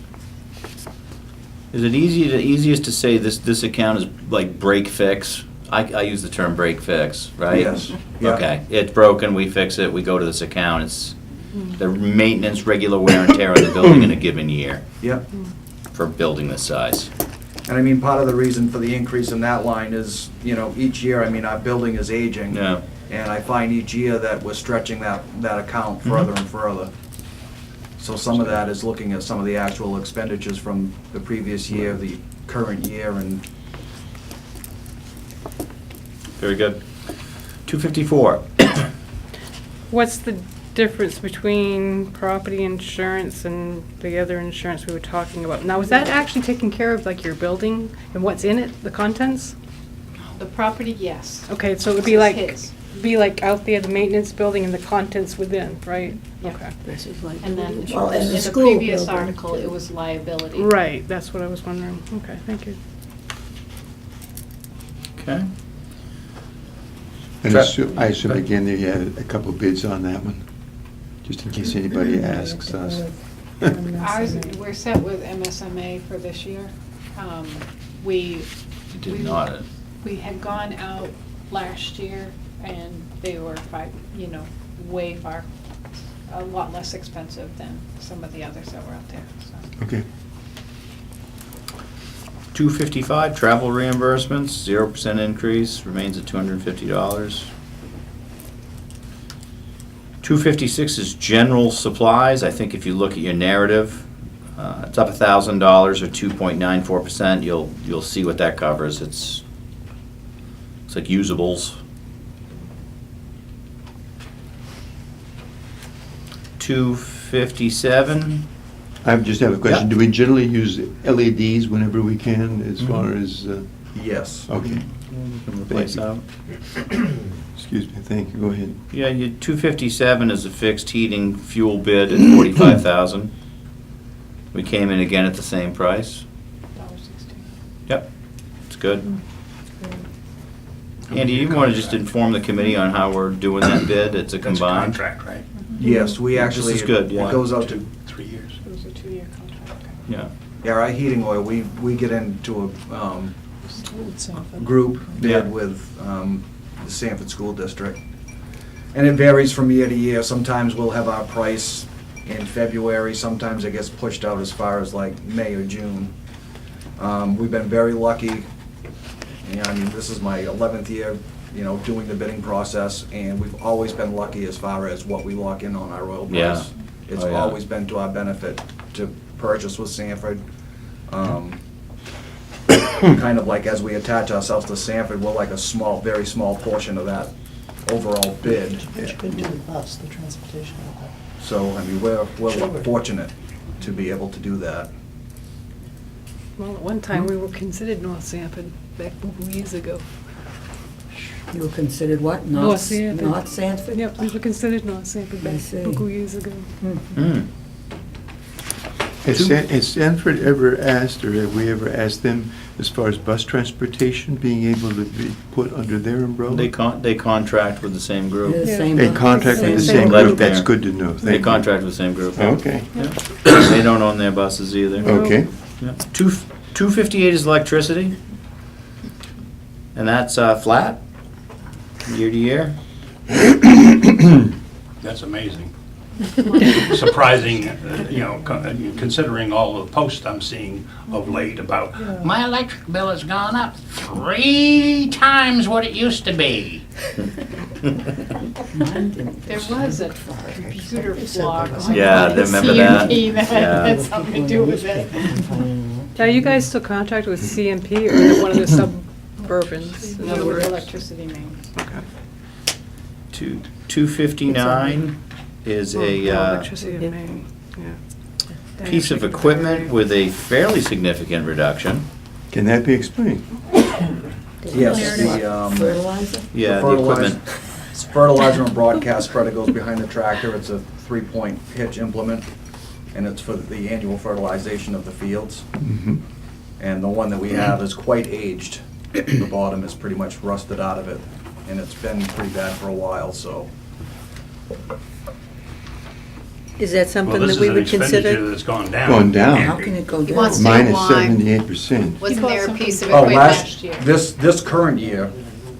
Is it easiest to say this account is like break fix? I use the term break fix, right? Yes. Yeah. Okay, it's broken, we fix it, we go to this account. It's the maintenance, regular wear and tear of the building in a given year Yep. for a building this size. And I mean, part of the reason for the increase in that line is, you know, each year, I mean, our building is aging. Yeah. And I find each year that we're stretching that account further and further. So some of that is looking at some of the actual expenditures from the previous year, the current year, and Very good. 254. What's the difference between property insurance and the other insurance we were talking about? Now, is that actually taking care of like your building and what's in it, the contents? The property, yes. Okay, so it would This be is like, his. out there, the maintenance building and the contents within, right? Yeah. Okay. This is like. And then Well, and in the the school previous building. article, it was liability. Right, that's what I was wondering. Okay, thank you. Okay. And Tra- I assume again, you had a couple bids on that one, just in case anybody asks us. Ours, we're set with MSMA for this year. We You did not. We had gone out last year and they were way far, a lot less expensive than some of the others that were out there, so. Okay. 255, travel reimbursements, 0% increase, remains at $250. 256 is general supplies. I think if you look at your narrative, it's up $1,000 or 2.94%. You'll see what that covers. It's like usables. 257. I just have a question. Yeah. Do we generally use LEDs whenever we can as far as, Yes. okay. You can replace that. Excuse me, thank you, go ahead. Yeah, your 257 is a fixed heating fuel bid at 45,000. We came in again at the same price. Yep, it's good. Andy, you want to just inform the committee on how we're doing that bid? It's a That's a combined. contract, right? Yes, we actually. is good, yeah. It goes out to, 3 years. It was a 2-year contract. Yeah. yeah, our heating oil, we get into a group Yeah. bid with the Sanford School District. And it varies from year to year. Sometimes we'll have our price in February, sometimes it gets pushed out as far as like May or June. We've been very lucky. Yeah, I mean, this is my 11th year, you know, doing the bidding process, and we've always been lucky as far as what we lock in on our oil price. Yeah. It's Oh, yeah. always been to our benefit to purchase with Sanford. Kind of like as we attach ourselves to Sanford, we're like a small, very small portion of that overall bid. But you couldn't do the bus, the transportation of that. So, I mean, we're fortunate to be able to do that. Well, at one time, we were considered North Sanford, back years ago. You were considered what? North Sanford. North Sanford? Yep, we were considered North Sanford I back see. years ago. Mm. Has Sanford ever asked, or have we ever asked them, as far as bus transportation being able to be put under their umbrella? They contract with the same group. They're the Yeah. same- They contract with the Same same group. group, that's good to know, They thank you. contract with the same group. Okay, Yeah. They don't own their buses either. okay. Yeah. 258 is electricity. And that's flat, year to year. That's amazing. Surprising, considering all the posts I'm seeing of late about, my electric bill has gone up 3 times what it used to be. There was a computer blog on Yeah, the remember that? CMP that Yeah. had something to do with it. Are you guys still contracted with CMP, or is it one of the suburbans? In other words, Electricity main. 259 is a electricity in Maine, yeah. piece of equipment with a fairly significant reduction. Can that be explained? Yes, the, Fertilizer? Yeah, the fertilizer- equipment. it's fertilizer and broadcast spreader goes behind the tractor. It's a 3-point hitch implement, and it's for the annual fertilization of the fields. Mhm. And the one that we have is quite aged. The bottom is pretty much rusted out of it, and it's been pretty bad for a while, so. Is that Well, something this that is we an would expenditure consider? that's gone down. Gone down. How can it go He wants down? to- Minus why? 78%. Wasn't there a piece of Oh, equipment? last, year. this current year,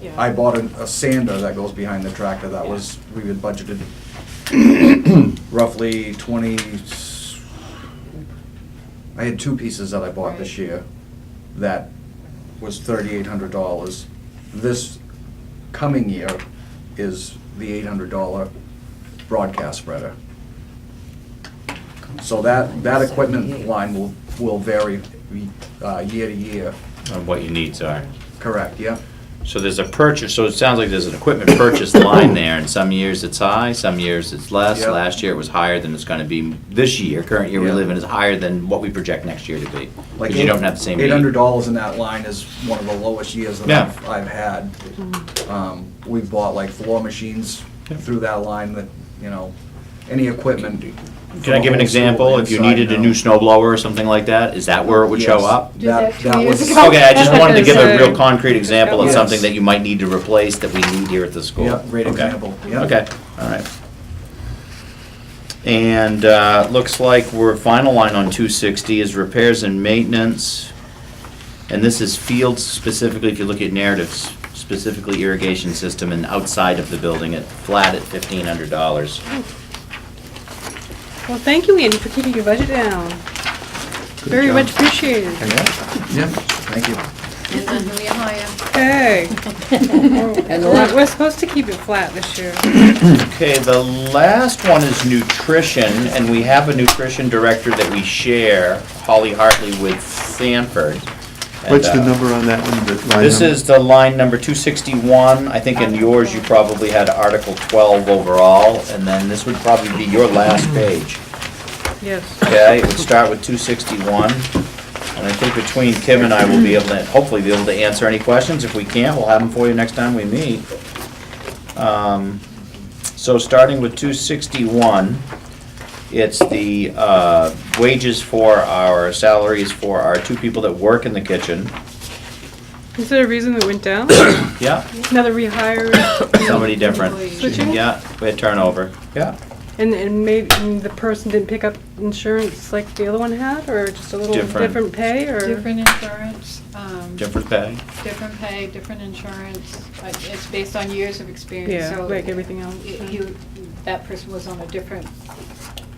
Yeah. I bought a sander that goes behind the tractor. That was, we had budgeted roughly 20, I had 2 pieces that I bought this year that was $3,800. This coming year is the $800 broadcast spreader. So that equipment line will vary year to year. On what your needs are. Correct, yeah. So there's a purchase, so it sounds like there's an equipment purchase line there, and some years it's high, some years it's less. Yep. Last year it was higher than it's gonna be this year, current year we Yeah. live in is higher than what we project next year to be. Like Because you don't have the same need. $800 in that line is one of the lowest years that Yeah. I've had. We've bought like floor machines through that line that, you know, any equipment. Can I give an example? If you needed a new snow blower or something like that, is that where it would show Yes. up? Did that 2 years was. ago. Okay, I just wanted to give a real Yes. concrete example of Yes. something that you might need to replace that we need here at the school. Yeah, great Okay. example, yeah. Okay, all right. And looks like we're final line on 260 is repairs and maintenance. And this is fields specifically, if you look at narratives, specifically irrigation system and outside of the building at flat at $1,500. Well, thank you, Andy, for keeping your budget down. Very job. much appreciated. Yeah. Thank you. And then who you hire. Hey. And the last, We're supposed to keep it flat this year. Okay, the last one is nutrition, and we have a nutrition director that we share, Holly Hartley with Sanford. And, What's the number on that one? The line This number? is the line number 261. I think in yours, you probably had Article 12 overall, and then this would probably be your last page. Yes. Okay, it would start with 261. And I think between Kim and I, we'll be able to, hopefully be able to answer any questions. If we can't, we'll have them for you next time we meet. So starting with 261, it's the wages for our salaries for our 2 people that work in the kitchen. Is there a reason it went down? Yeah, Another rehire? somebody different. Switching? Yeah, we had turnover. Yeah. And maybe the person didn't pick up insurance like the other one had, or just a little Different. different pay, or? Different insurance, Different pay. different pay, different insurance. It's based on years of experience, Yeah, so. like everything else. That person was on a different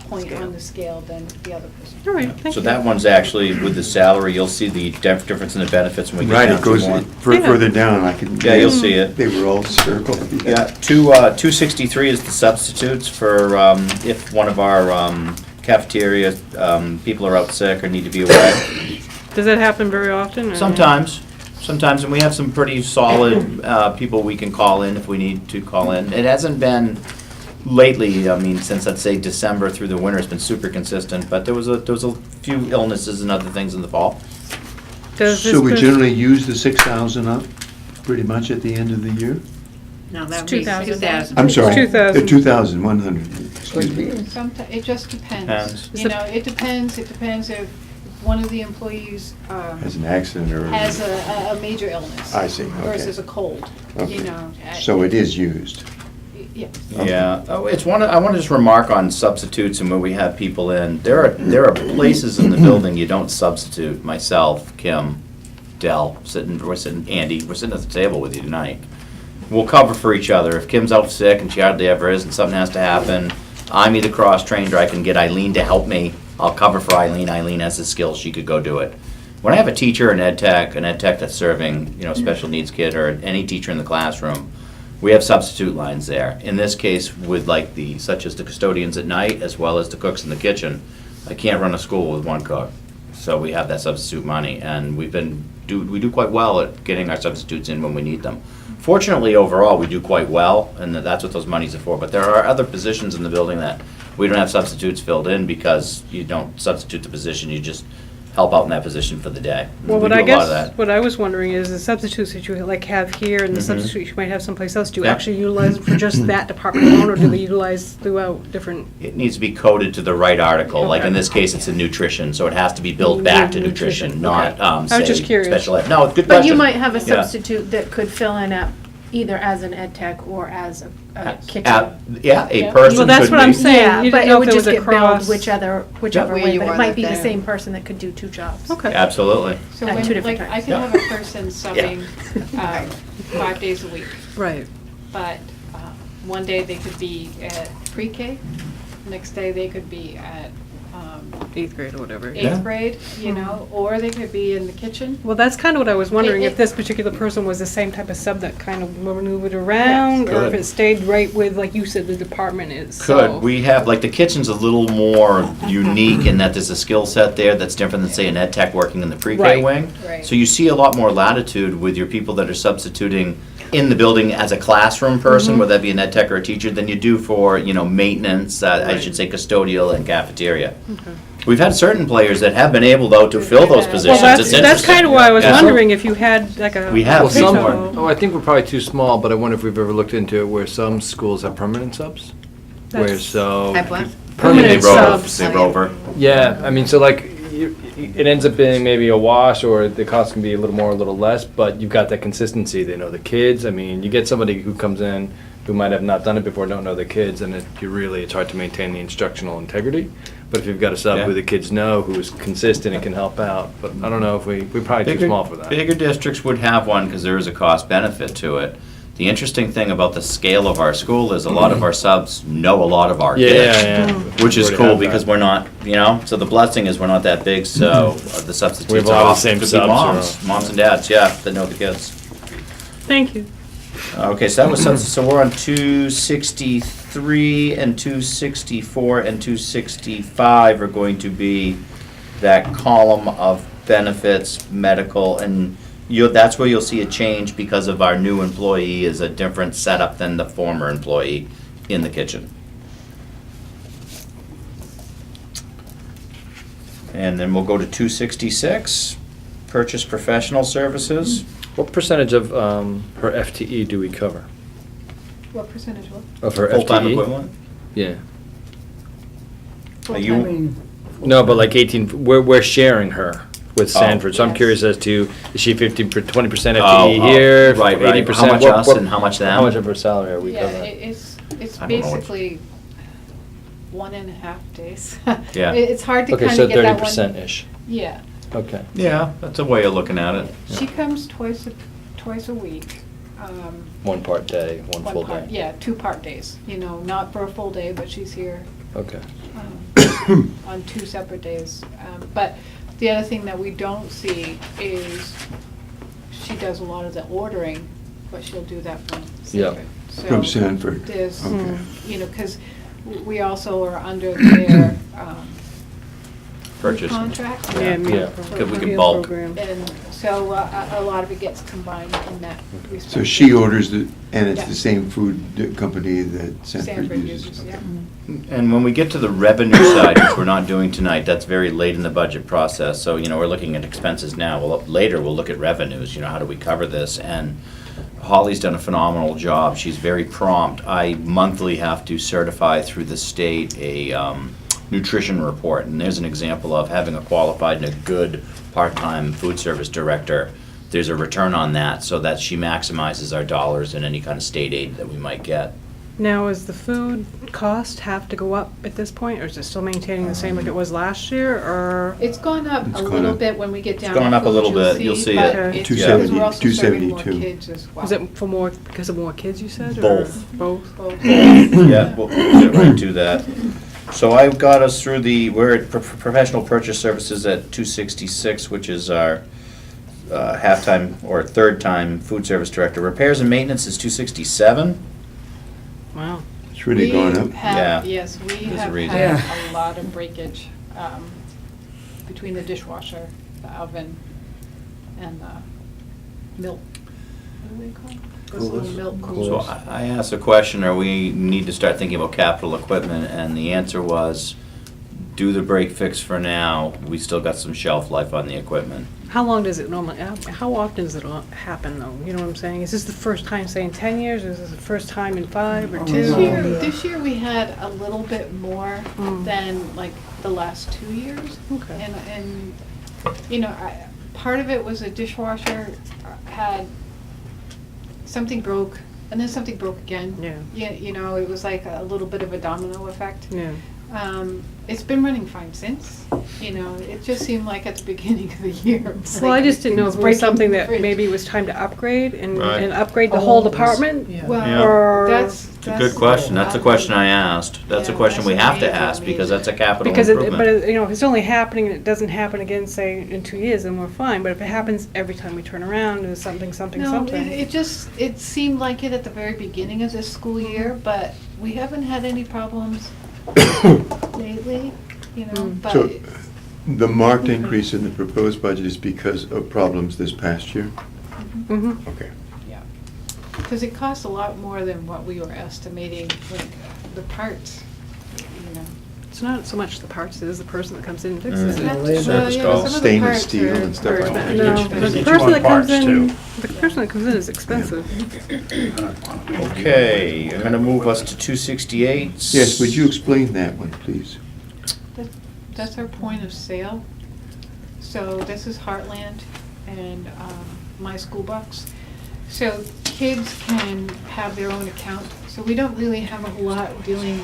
point on the scale than the other person. All right, thank So you. that one's actually with the salary, you'll see the difference in the benefits when we get Right, down it to goes more. Yeah. further down, I can. Yeah, you'll see it. They were all circled. Yeah, 263 is the substitutes for if one of our cafeteria people are out sick or need to be away. Does that happen very often? or- Sometimes, and we have some pretty solid people we can call in if we need to call in. It hasn't been lately, I mean, since I'd say December through the winter, it's been super consistent, but there was a few illnesses and other things in the fall. Does this So we person- generally use the 6,000 up, pretty much at the end of the year? No, that would It's be 2,000. 2,000. I'm sorry. 2,000. 2,100, excuse me. Sometimes, it just depends. Depends. You know, it depends if one of the employees As an accident or. has a major illness. I see, okay. Versus a cold, Okay. you know. So it is used. Yeah. Yeah, oh, it's one, I want to just remark on substitutes and when we have people in. There are places in the building you don't substitute. Myself, Kim, Dell, we're sitting, Andy, we're sitting at the table with you tonight. We'll cover for each other. If Kim's out sick, and she hardly ever is, and something has to happen, I'm either cross-trained or I can get Eileen to help me. I'll cover for Eileen. Eileen has the skills, she could go do it. When I have a teacher, an ed tech that's serving, special needs kid, or any teacher in the classroom, we have substitute lines there. In this case, with such as the custodians at night, as well as the cooks in the kitchen, I can't run a school with one cook. So we have that substitute money, and we do quite well at getting our substitutes in when we need them. Fortunately, overall, we do quite well, and that's what those monies are for. But there are other positions in the building that we don't have substitutes filled in because you don't substitute the position, you just help out in that position for the day. Well, We what do I a lot of guess, that. what I was wondering is the substitutes that you have here and the Mhm. substitutes you might have someplace else, do you Yeah. actually utilize for just that department alone, or do they utilize throughout different? It needs to be coded to the right article, like in Okay. this case, it's in nutrition, so it has to be billed back to Nutrition, nutrition, not, okay. I was say, just curious. special ed. No, good But question. you might have a Yeah. substitute that could fill in at either as an ed tech or as a kitchen. Yeah, a Yeah. person Well, that's could what I'm be. saying. Yeah, You but didn't it know would if there just was a get billed cross. whichever Where way, you but are it might be that the day. same person that could do 2 jobs. Okay. Absolutely. So At when, 2 different like, I times. can have a person subbing 5 days a week, Right. but one day they could be at pre-K, next day they could be at 8th grade or whatever. Yeah. 8th grade, or they could be in the kitchen. Well, that's kind of what I was wondering, if It- this particular person was the same type of sub that kind of maneuvered around, or if Could. it stayed right with, like you said, the department is, so. Could, we have, the kitchen's a little more unique in that there's a skill set there that's different than, say, an ed tech working in the pre-K Right. wing. Right. So you see a lot more latitude with your people that are substituting in the building as a classroom person, whether that be an ed tech or a teacher, than you do for, maintenance, I should say custodial and cafeteria. We've had certain players that have been able, though, to fill those Well, positions. that's It's interesting. kind of why I was Yeah. wondering if you had like a. We have Well, some, more. I think we're probably too small, but I wonder if we've ever looked into it where some schools have permanent subs? Where That's- so. Have what? They Permanent rover, subs. they rover. Yeah, I mean, so like, it ends up being maybe a wash, or the cost can be a little more, a little less, but you've got that consistency. They know the kids. I mean, you get somebody who comes in who might have not done it before, don't know the kids, and it's hard to maintain the instructional integrity. But if you've got a sub Yeah. who the kids know, who's consistent and can help out, but I don't know if we're probably too small for that. Bigger districts would have one because there is a cost benefit to it. The interesting thing about the scale of our school is a lot of our subs know a lot of our Yeah, kids. yeah. Which is Already cool have that. because we're not, so the blessing is we're not that big, so the substitutes We have a are lot of often same could be subs, moms, or- moms and dads, yeah, that know the kids. Thank you. Okay, so that was, so we're on 263 and 264 and 265 are going to be that column of benefits, medical, and that's where you'll see a change because of our new employee is a different setup than the former employee in the kitchen. And then we'll go to 266, purchase professional services. What percentage of her FTE do we cover? What percentage what? Of her Full-time FTE? equivalent? Yeah. Are I you, mean, No, but like 18, we're sharing her with Sanford, so I'm Yes. curious as to, is she 20% Oh, FTE here? right, right. 80%? How much us and how much them? How much of her salary are we Yeah, covering? it's I don't know what- basically 1.5 days. Yeah. It's hard to Okay, kind so of get that one. 30%-ish. Yeah. Okay. yeah, that's a way of looking at it. She comes twice a week. One part day, one full part- day. Yeah, 2 part days, not for a full day, but she's here Okay. on 2 separate days. But the other thing that we don't see is she does a lot of the ordering, but she'll do that from Yep. Sanford. So From Sanford. There's, Okay. because we also are under their Purchase. contract. Yeah, meal Yeah. program. We can Meal bulk. program. And so a lot of it gets combined in that respect. So she orders the, and it's Yeah. the same food company that Sanford Sanford uses? uses, Okay. yeah. And when we get to the revenue side, which we're not doing tonight, that's very late in the budget process. So, we're looking at expenses now. Well, later, we'll look at revenues, how do we cover this? And Holly's done a phenomenal job. She's very prompt. I monthly have to certify through the state a nutrition report. And there's an example of having a qualified and a good part-time food service director. There's a return on that so that she maximizes our dollars in any kind of state aid that we might get. Now, is the food cost have to go up at this point, or is it still maintaining the same like it was last year, or? It's gone up It's a gone little up. bit when we get down. gone to up a food, little bit. You'll see but it. it's 270, because we're also serving more 272. kids as well. Was it for because of more kids, you said? or Both. Both? Both. Yeah, we'll get right to that. So I've got us through we're at professional purchase services at 266, which is our half-time or third-time food service director. Repairs and maintenance is 267. Wow. It's really gone up. Yeah. Yes, we There's a have reason. had Yeah. a lot of breakage between the dishwasher, the oven, and the milk. What do they call it? Those little Coolers. milk So coolers. I asked the question, are we need to start thinking about capital equipment? And the answer was, do the break fix for now. We still got some shelf life on the equipment. How long does it normally, how often does it happen, though? You know what I'm saying? Is this the first time, say, in 10 years, or is this the first time in 5 or Oh, 2? This year we had a little bit more Mm. than like the last 2 years. Okay. And part of it was a dishwasher had, something broke, and then something broke again. Yeah. It was like a little bit of a domino effect. Yeah. It's been running fine since, it just seemed like at the beginning of the year. Well, I just didn't know if it was something that breaking the maybe it was time to upgrade and Right. upgrade the Oh, whole it was- department? yeah. Well, Or- that's. It's a good question. That's a question I asked. That's a Yeah, question we that's have to major, ask because major. that's a capital Because improvement. if it's only happening and it doesn't happen again, say, in 2 years, then we're fine. But if it happens every time we turn around, there's something. No, it seemed like it at the very beginning of this school year, but we haven't had any problems lately, but. So the marked increase in the proposed budget is because of problems this past year? Mm-hmm. Okay. Because it costs a lot more than what we were estimating, like the parts, It's not so much the parts, it is the person that comes in and fixes it. Mm. Service yeah, calls. some of the Stainless parts steel are- and stuff like that. No, Get the you person on that comes parts, in, too. the person that comes in is expensive. Okay, I'm gonna move us to 268. Yes, would you explain that one, please? That's our point of sale. So this is Heartland and My School Bucks. So kids can have their own account. So we don't really have a whole lot dealing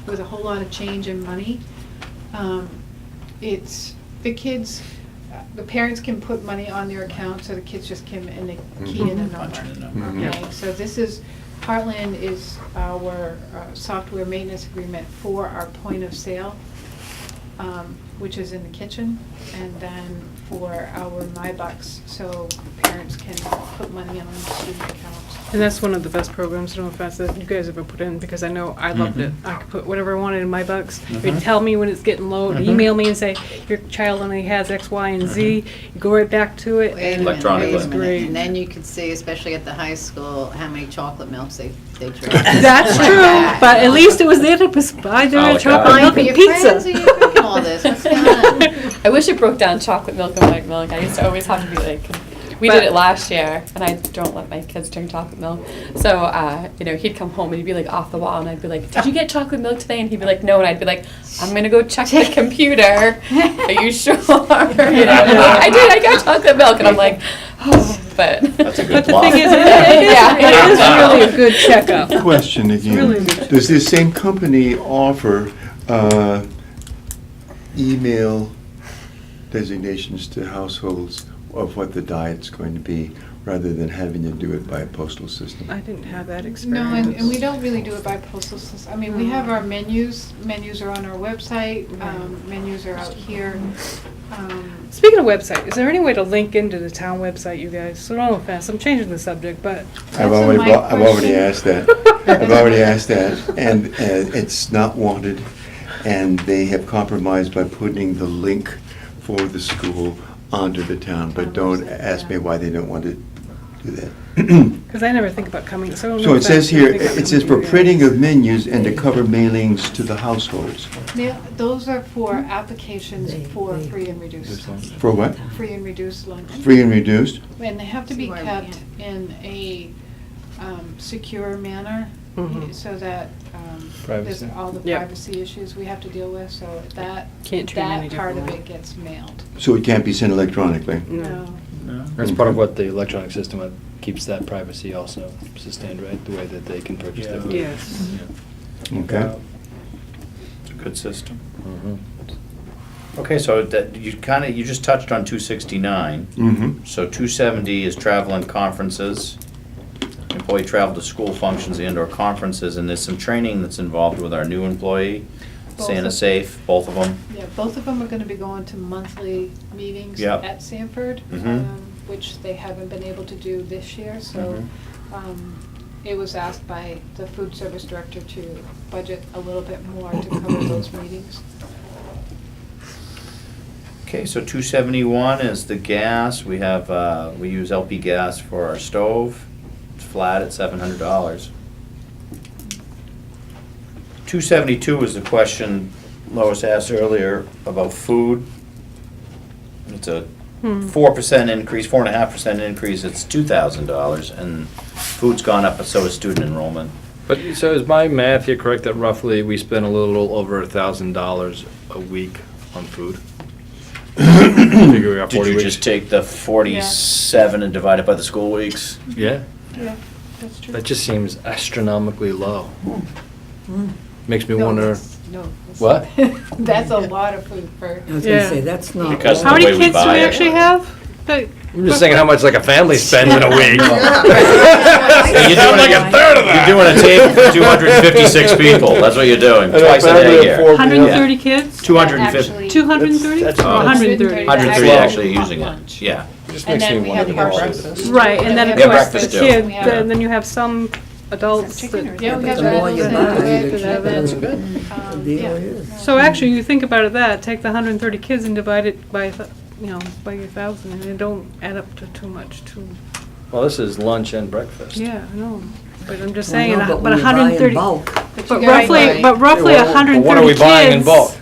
with a whole lot of change in money. It's, the kids the parents can put money on their account, so the kids just come and they key in a Punch in a number. number. Okay, so this is, Heartland is our software maintenance agreement for our point of sale, which is in the kitchen, and then for our MyBucks, so parents can put money in on student accounts. And that's one of the best programs, I don't know if that's that you guys ever put in, because I know I loved it. I could put whatever I wanted in my bucks. It'd tell me when it's getting low, it'd email me and say, your child only has X, Y, and Z. You go right back to it. Wait a and minute, Electronically. wait a minute. Great. And then you could see, especially at the high school, how many chocolate milks they drink. That's true, but at least it was there to buy Oh, their God. chocolate Buying milk for and your pizza. friends, or you drinking all this? What's going on? I wish it broke down chocolate milk and white milk. I used to always have to be like, we But- did it last year, and I don't let my kids drink chocolate milk. So, he'd come home and he'd be like off the wall, and I'd be like, "Did you get chocolate milk today?" And he'd be like, "No," and I'd be like, "I'm gonna go check the computer. Are you sure?" I did. I got chocolate milk, and I'm like, "Oh," but. That's a good But the bluff. thing is, Yeah. it is really a good checkup. Question really again. good. Does this same company offer email designations to households of what the diet's going to be, rather than having to do it by a postal system? I didn't have that No, experience. and we don't really do it by postal system. I mean, we have our menus. Menus are on our website. Menus are out here. Speaking of website, is there any way to link into the town website, you guys? So no offense, I'm changing the subject, but I've That's already, my I've already question. asked that. I've already asked that, and it's not wanted, and they have compromised by putting the link for the school onto the town, but don't ask me why they don't want to do that. because I never think about coming, so no So it says offense, here, I think I'm it says for coming to you printing guys. of menus and to cover mailings to the households. Those are for applications for free and reduced. For what? Free and reduced lunch. Free and reduced? And they have to be See why we kept can't. in a secure manner, Mhm. so that there's Privacy. all the Yep. privacy issues we have to deal with, so that, Can't treat them any that part of differently. it gets mailed. So it can't be sent electronically? No. That's part of what the electronic system keeps that privacy also sustained, right? The way that they can purchase their food. Yes. Okay. It's a good system. Mhm. Okay, so that, you just touched on 269. Mm-hmm. So 270 is travel and conferences. Employee travel to school functions and/or conferences, and there's some training that's involved with our new employee, Both Santa of- Safe, both of them. Yeah, both of them are gonna be going to monthly meetings Yep. at Sanford, Mhm. which they haven't been able to do this year, so Mhm. it was asked by the food service director to budget a little bit more to cover those meetings. Okay, so 271 is the gas. We have, we use LP gas for our stove. It's flat at $700. 272 is the question Lois asked earlier about food. It's a 4% increase, 4.5% increase, it's $2,000, and food's gone up, but so is student enrollment. But, so is my math here correct that roughly we spend a little over $1,000 a week on food? Figure we got Did 40 you weeks. just take the 47 and divide it by the school weeks? Yeah, Yeah, that's true. that just seems astronomically low. Makes me No, wonder, that's- no, that's- What? That's a lot of food for. I was Yeah. gonna say, that's not. Because of How the many way we kids do buy we it. actually have? That- I'm just thinking how much like a family spends in a week. You're Sound like a third of that. You're doing a table for 256 people, that's what you're doing, twice a day here. 130 kids? 250, Actually- 230? That's- Or 130? 130 Wow. actually using it, yeah. Just And makes then me we wonder have how our much breakfast. it is. Right, and then of Yeah, course the breakfast too. kids, Yeah. then you have some adults Chicken or- that. Yeah, we But have the that. more you that- buy, that- the that- cheaper that's the good. deal Yeah. is. So actually, you think about it that, take the 130 kids and divide it by, by 1,000, and it don't add up to too much, too. Well, this is lunch and breakfast. Yeah, I know, but I'm just Well, saying, no, but when you buy in 130. bulk, But you gotta roughly, buy- roughly Yeah, well, 130 kids. what are we buying in bulk?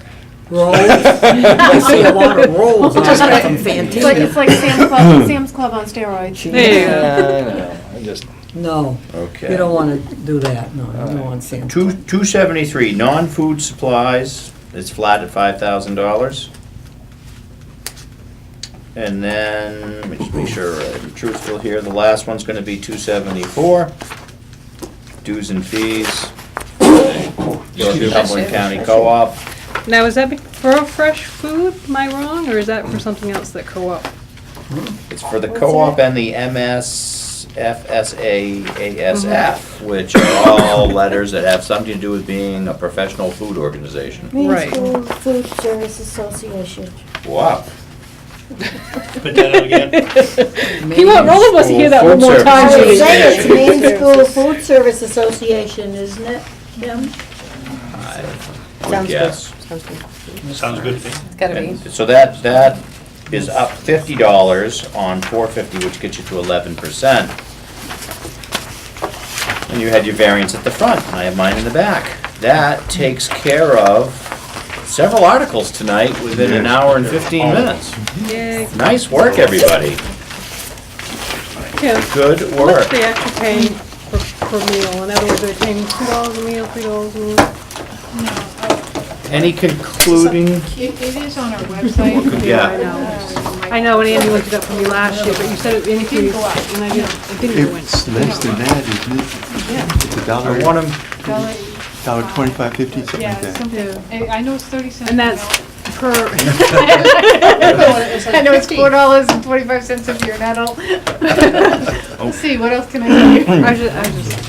rolls, I see a lot of rolls on Just that like- from It's like, it's Fantina. like Sam's Club on steroids. There you go. Yeah, I know, I just, No, Okay. you don't wanna do that, no, you don't want Santa. 273, non-food supplies, it's flat at $5,000. And then, let me just make sure I'm truthful here, the last one's gonna be 274, dues and fees. Cumberland County Co-op, Now, is that for fresh food, am I wrong, or is that for something else that co-op? It's for the co-op and the MSFSAASF, which are all letters that have something to do with being a professional food organization. Maine Right. School Food Service Association. Wow. Put that out again. He want all of us to hear that one more Food time. I service. would Judy. say it's Maine School Food Service Association, isn't it, Kim? I would Sounds good. guess. Sounds good. Sounds good to me. It's gotta be. And so that is up $50 on 450, which gets you to 11%. And you had your variance at the front, and I have mine in the back. That takes care of several articles tonight within an hour and 15 minutes. Yay. Nice work, everybody. Yeah. Good How much work. they actually paying per meal? In other words, they're paying $2 a meal, $3 a meal? Any concluding? It is on our website. Yeah. I know, and Andy looked it up for me last year, but you said it increased, and I didn't, it didn't go in. It's less than that, isn't it? Yeah. It's a dollar, I want 'em- $1.25, 50, something Yeah, like that. something, I know it's 30 cents. And that's per, I know it's $4.25 if you're an adult. Let's see, what else can I tell you?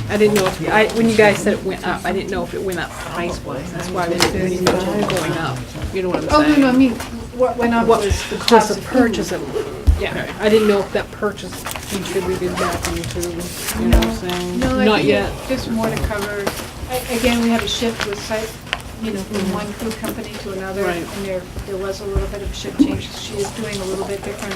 I didn't know if, when you guys said it went up, I didn't know if it went up price-wise, that's why I didn't think it was going up, you know what I'm Oh, saying? no, I mean, what went up What was was the the cost of purchase food. of, yeah, I didn't know if that purchase contributed back into, you know what I'm saying? No, I Not think yet. just more to cover, again, we had a shift with site, you know, from one food company to another. Right. And there was a little bit of a shift change. She is doing a little bit different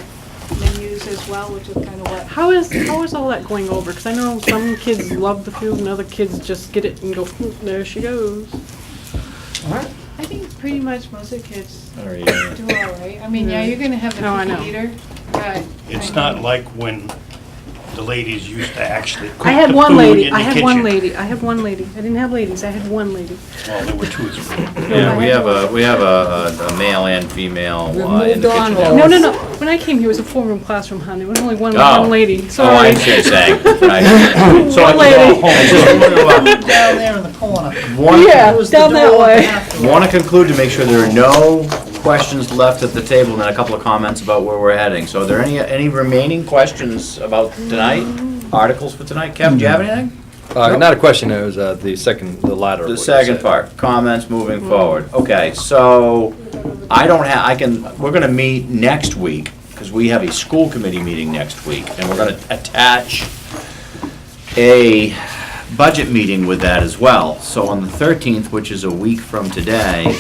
menus as well, which is kind of what. How is all that going over? Because I know some kids love the food and other kids just get it and go, there she goes. I think pretty much most of the kids All right. do all right. I mean, yeah, you're gonna have the No, I know. picky eater, but. It's I not mean, like when the ladies used to actually cook I had the one food lady, in I the had one kitchen. lady, I had one lady. I didn't have ladies, I had one lady. Well, there were 2 or 3. Yeah, we have a male and female in the kitchen. now. No, no, no. When I came here, it was a 4-room classroom, honey. It was only one Oh. lady. Oh, I Sorry. see what you're saying. Right. So One lady. I just Down there in the corner. Yeah, Close the down that door way. after. want to conclude to make sure there are no questions left at the table, and then a couple of comments about where we're heading. So are there any remaining questions about tonight? Articles for tonight? Kevin, do you have anything? Not a question, it was the latter. of The what you second said. part, comments moving forward. Okay, so we're gonna meet next week, because we have a school committee meeting next week, and we're gonna attach a budget meeting with that as well. So on the 13th, which is a week from today,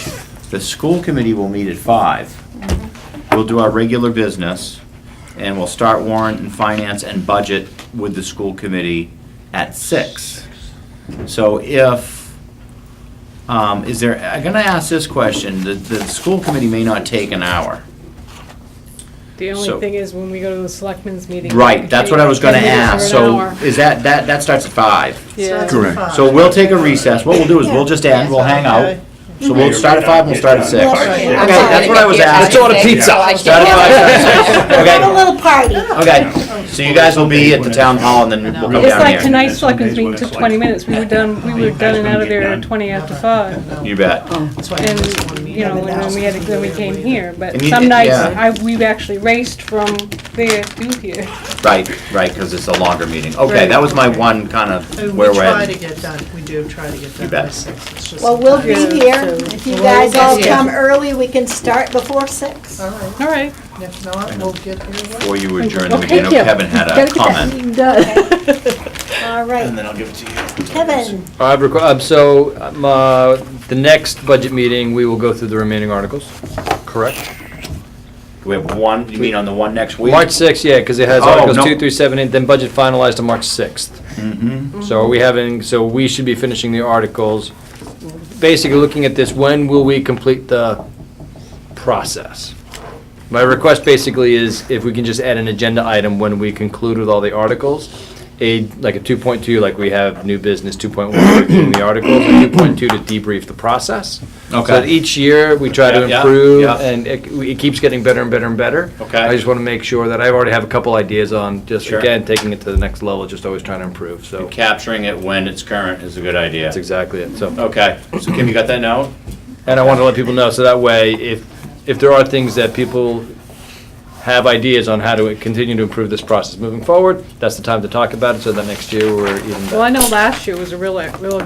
the school committee will meet at 5. We'll do our regular business, and we'll start warrant and finance and budget with the school committee at 6. So I'm gonna ask this question, the school committee may not take an hour. The So- only thing is when we go to the selectmen's meeting. Right, that's what I was gonna 10 minutes or ask, an so hour. is that starts at 5? Yeah. Starts at Correct. 5. So we'll take a recess, what we'll do is we'll just end, we'll hang out. Okay. So we'll start at 5, we'll start at 6. Yes. Okay, I'm that's what I was asking. Let's order pizza. Start at 5, start at 6. Have a Okay, little party. okay, so you guys will be at the town hall and then we'll come It's down like here. tonight's Some selectmen's days meeting when took it's 20 like- minutes. We were done and out of there at 20 after 5. You bet. That's why I And, just wanna meet you know, them and then we had to, then we came here, but And you- some nights, yeah. we've actually raced from there to here. Right, because it's a longer meeting. Okay, Right. that was my one kind of And where we we're try to at. get done, we do try to get You done by bet. 6. It's just- Well, we'll be Yeah, here. so- If you Well, guys all yeah. come early, we can start before 6. All right, All right. if not, we'll get here. Before you adjourn the Okay, meeting, I know Kim. Kevin had a Gotta get that comment. meeting done. All right. then I'll give it to you. Kevin, The next budget meeting, we will go through the remaining articles, correct? We have one, you mean on the one next week? March 6th, yeah, because it has Oh, Articles no. 2 through 7, and then budget finalized on March 6th. Mm-hmm. So we should be finishing the articles. Basically, looking at this, when will we complete the process? My request basically is if we can just add an agenda item when we conclude with all the articles, like a 2.2, like we have new business, 2.1, reviewing the articles, and 2.2 to debrief the process. Okay. So that each year, we try to Yeah, yeah, improve, yeah. and it keeps getting better and better and better. Okay. I just want to make sure that I already have a couple ideas on, just Sure. again, taking it to the next level, just always trying to improve, so. Capturing it when it's current is a good idea. That's exactly it, so. Okay, so Kim, you got that note? And I want to let people know, so that way, if there are things that people have ideas on how to continue to improve this process moving forward, that's the time to talk about it, so that next year we're even better. Well, I know last year was a real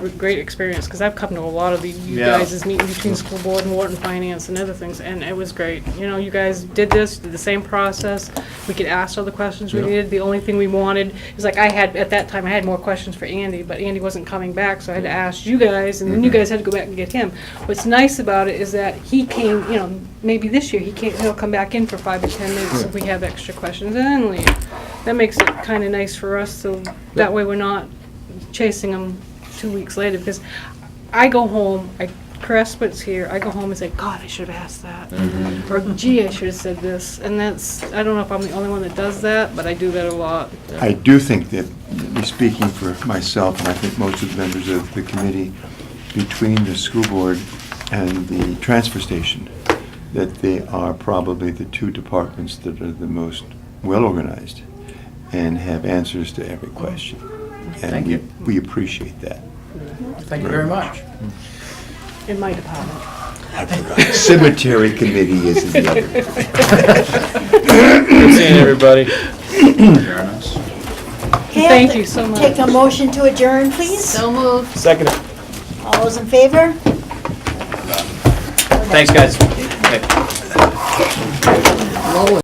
great experience, because I've come to a lot of you Yeah. guys' meetings between school board and Wharton Finance and other things, and it was great. You know, you guys did the same process. We could ask all the questions we needed. The only thing we wanted is, like, at that time, I had more questions for Andy, but Andy wasn't coming back, so I had to ask you guys, and then you guys had to go back and get him. What's nice about it is that he came, you know, maybe this year, he'll come back in for 5 to 10 minutes if we have extra questions, and then leave. That makes it kind of nice for us, so that way we're not chasing them 2 weeks later, because I go home, Chris What's here, I go home and say, God, I should have asked that. Or, gee, I should have said this. And that's, I don't know if I'm the only one that does that, but I do that a lot. I do think that, speaking for myself, and I think most of the members of the committee, between the school board and the transfer station, that they are probably the two departments that are the most well-organized and have answers to every question. And Thank you. we appreciate that. Thank you very much. In my department. Cemetery committee is in the other. Good seeing everybody. Adjourn us. Thank you so much. Take a motion to adjourn, please. So moved. Second. All those in favor? Thanks, guys. Okay. Roll it.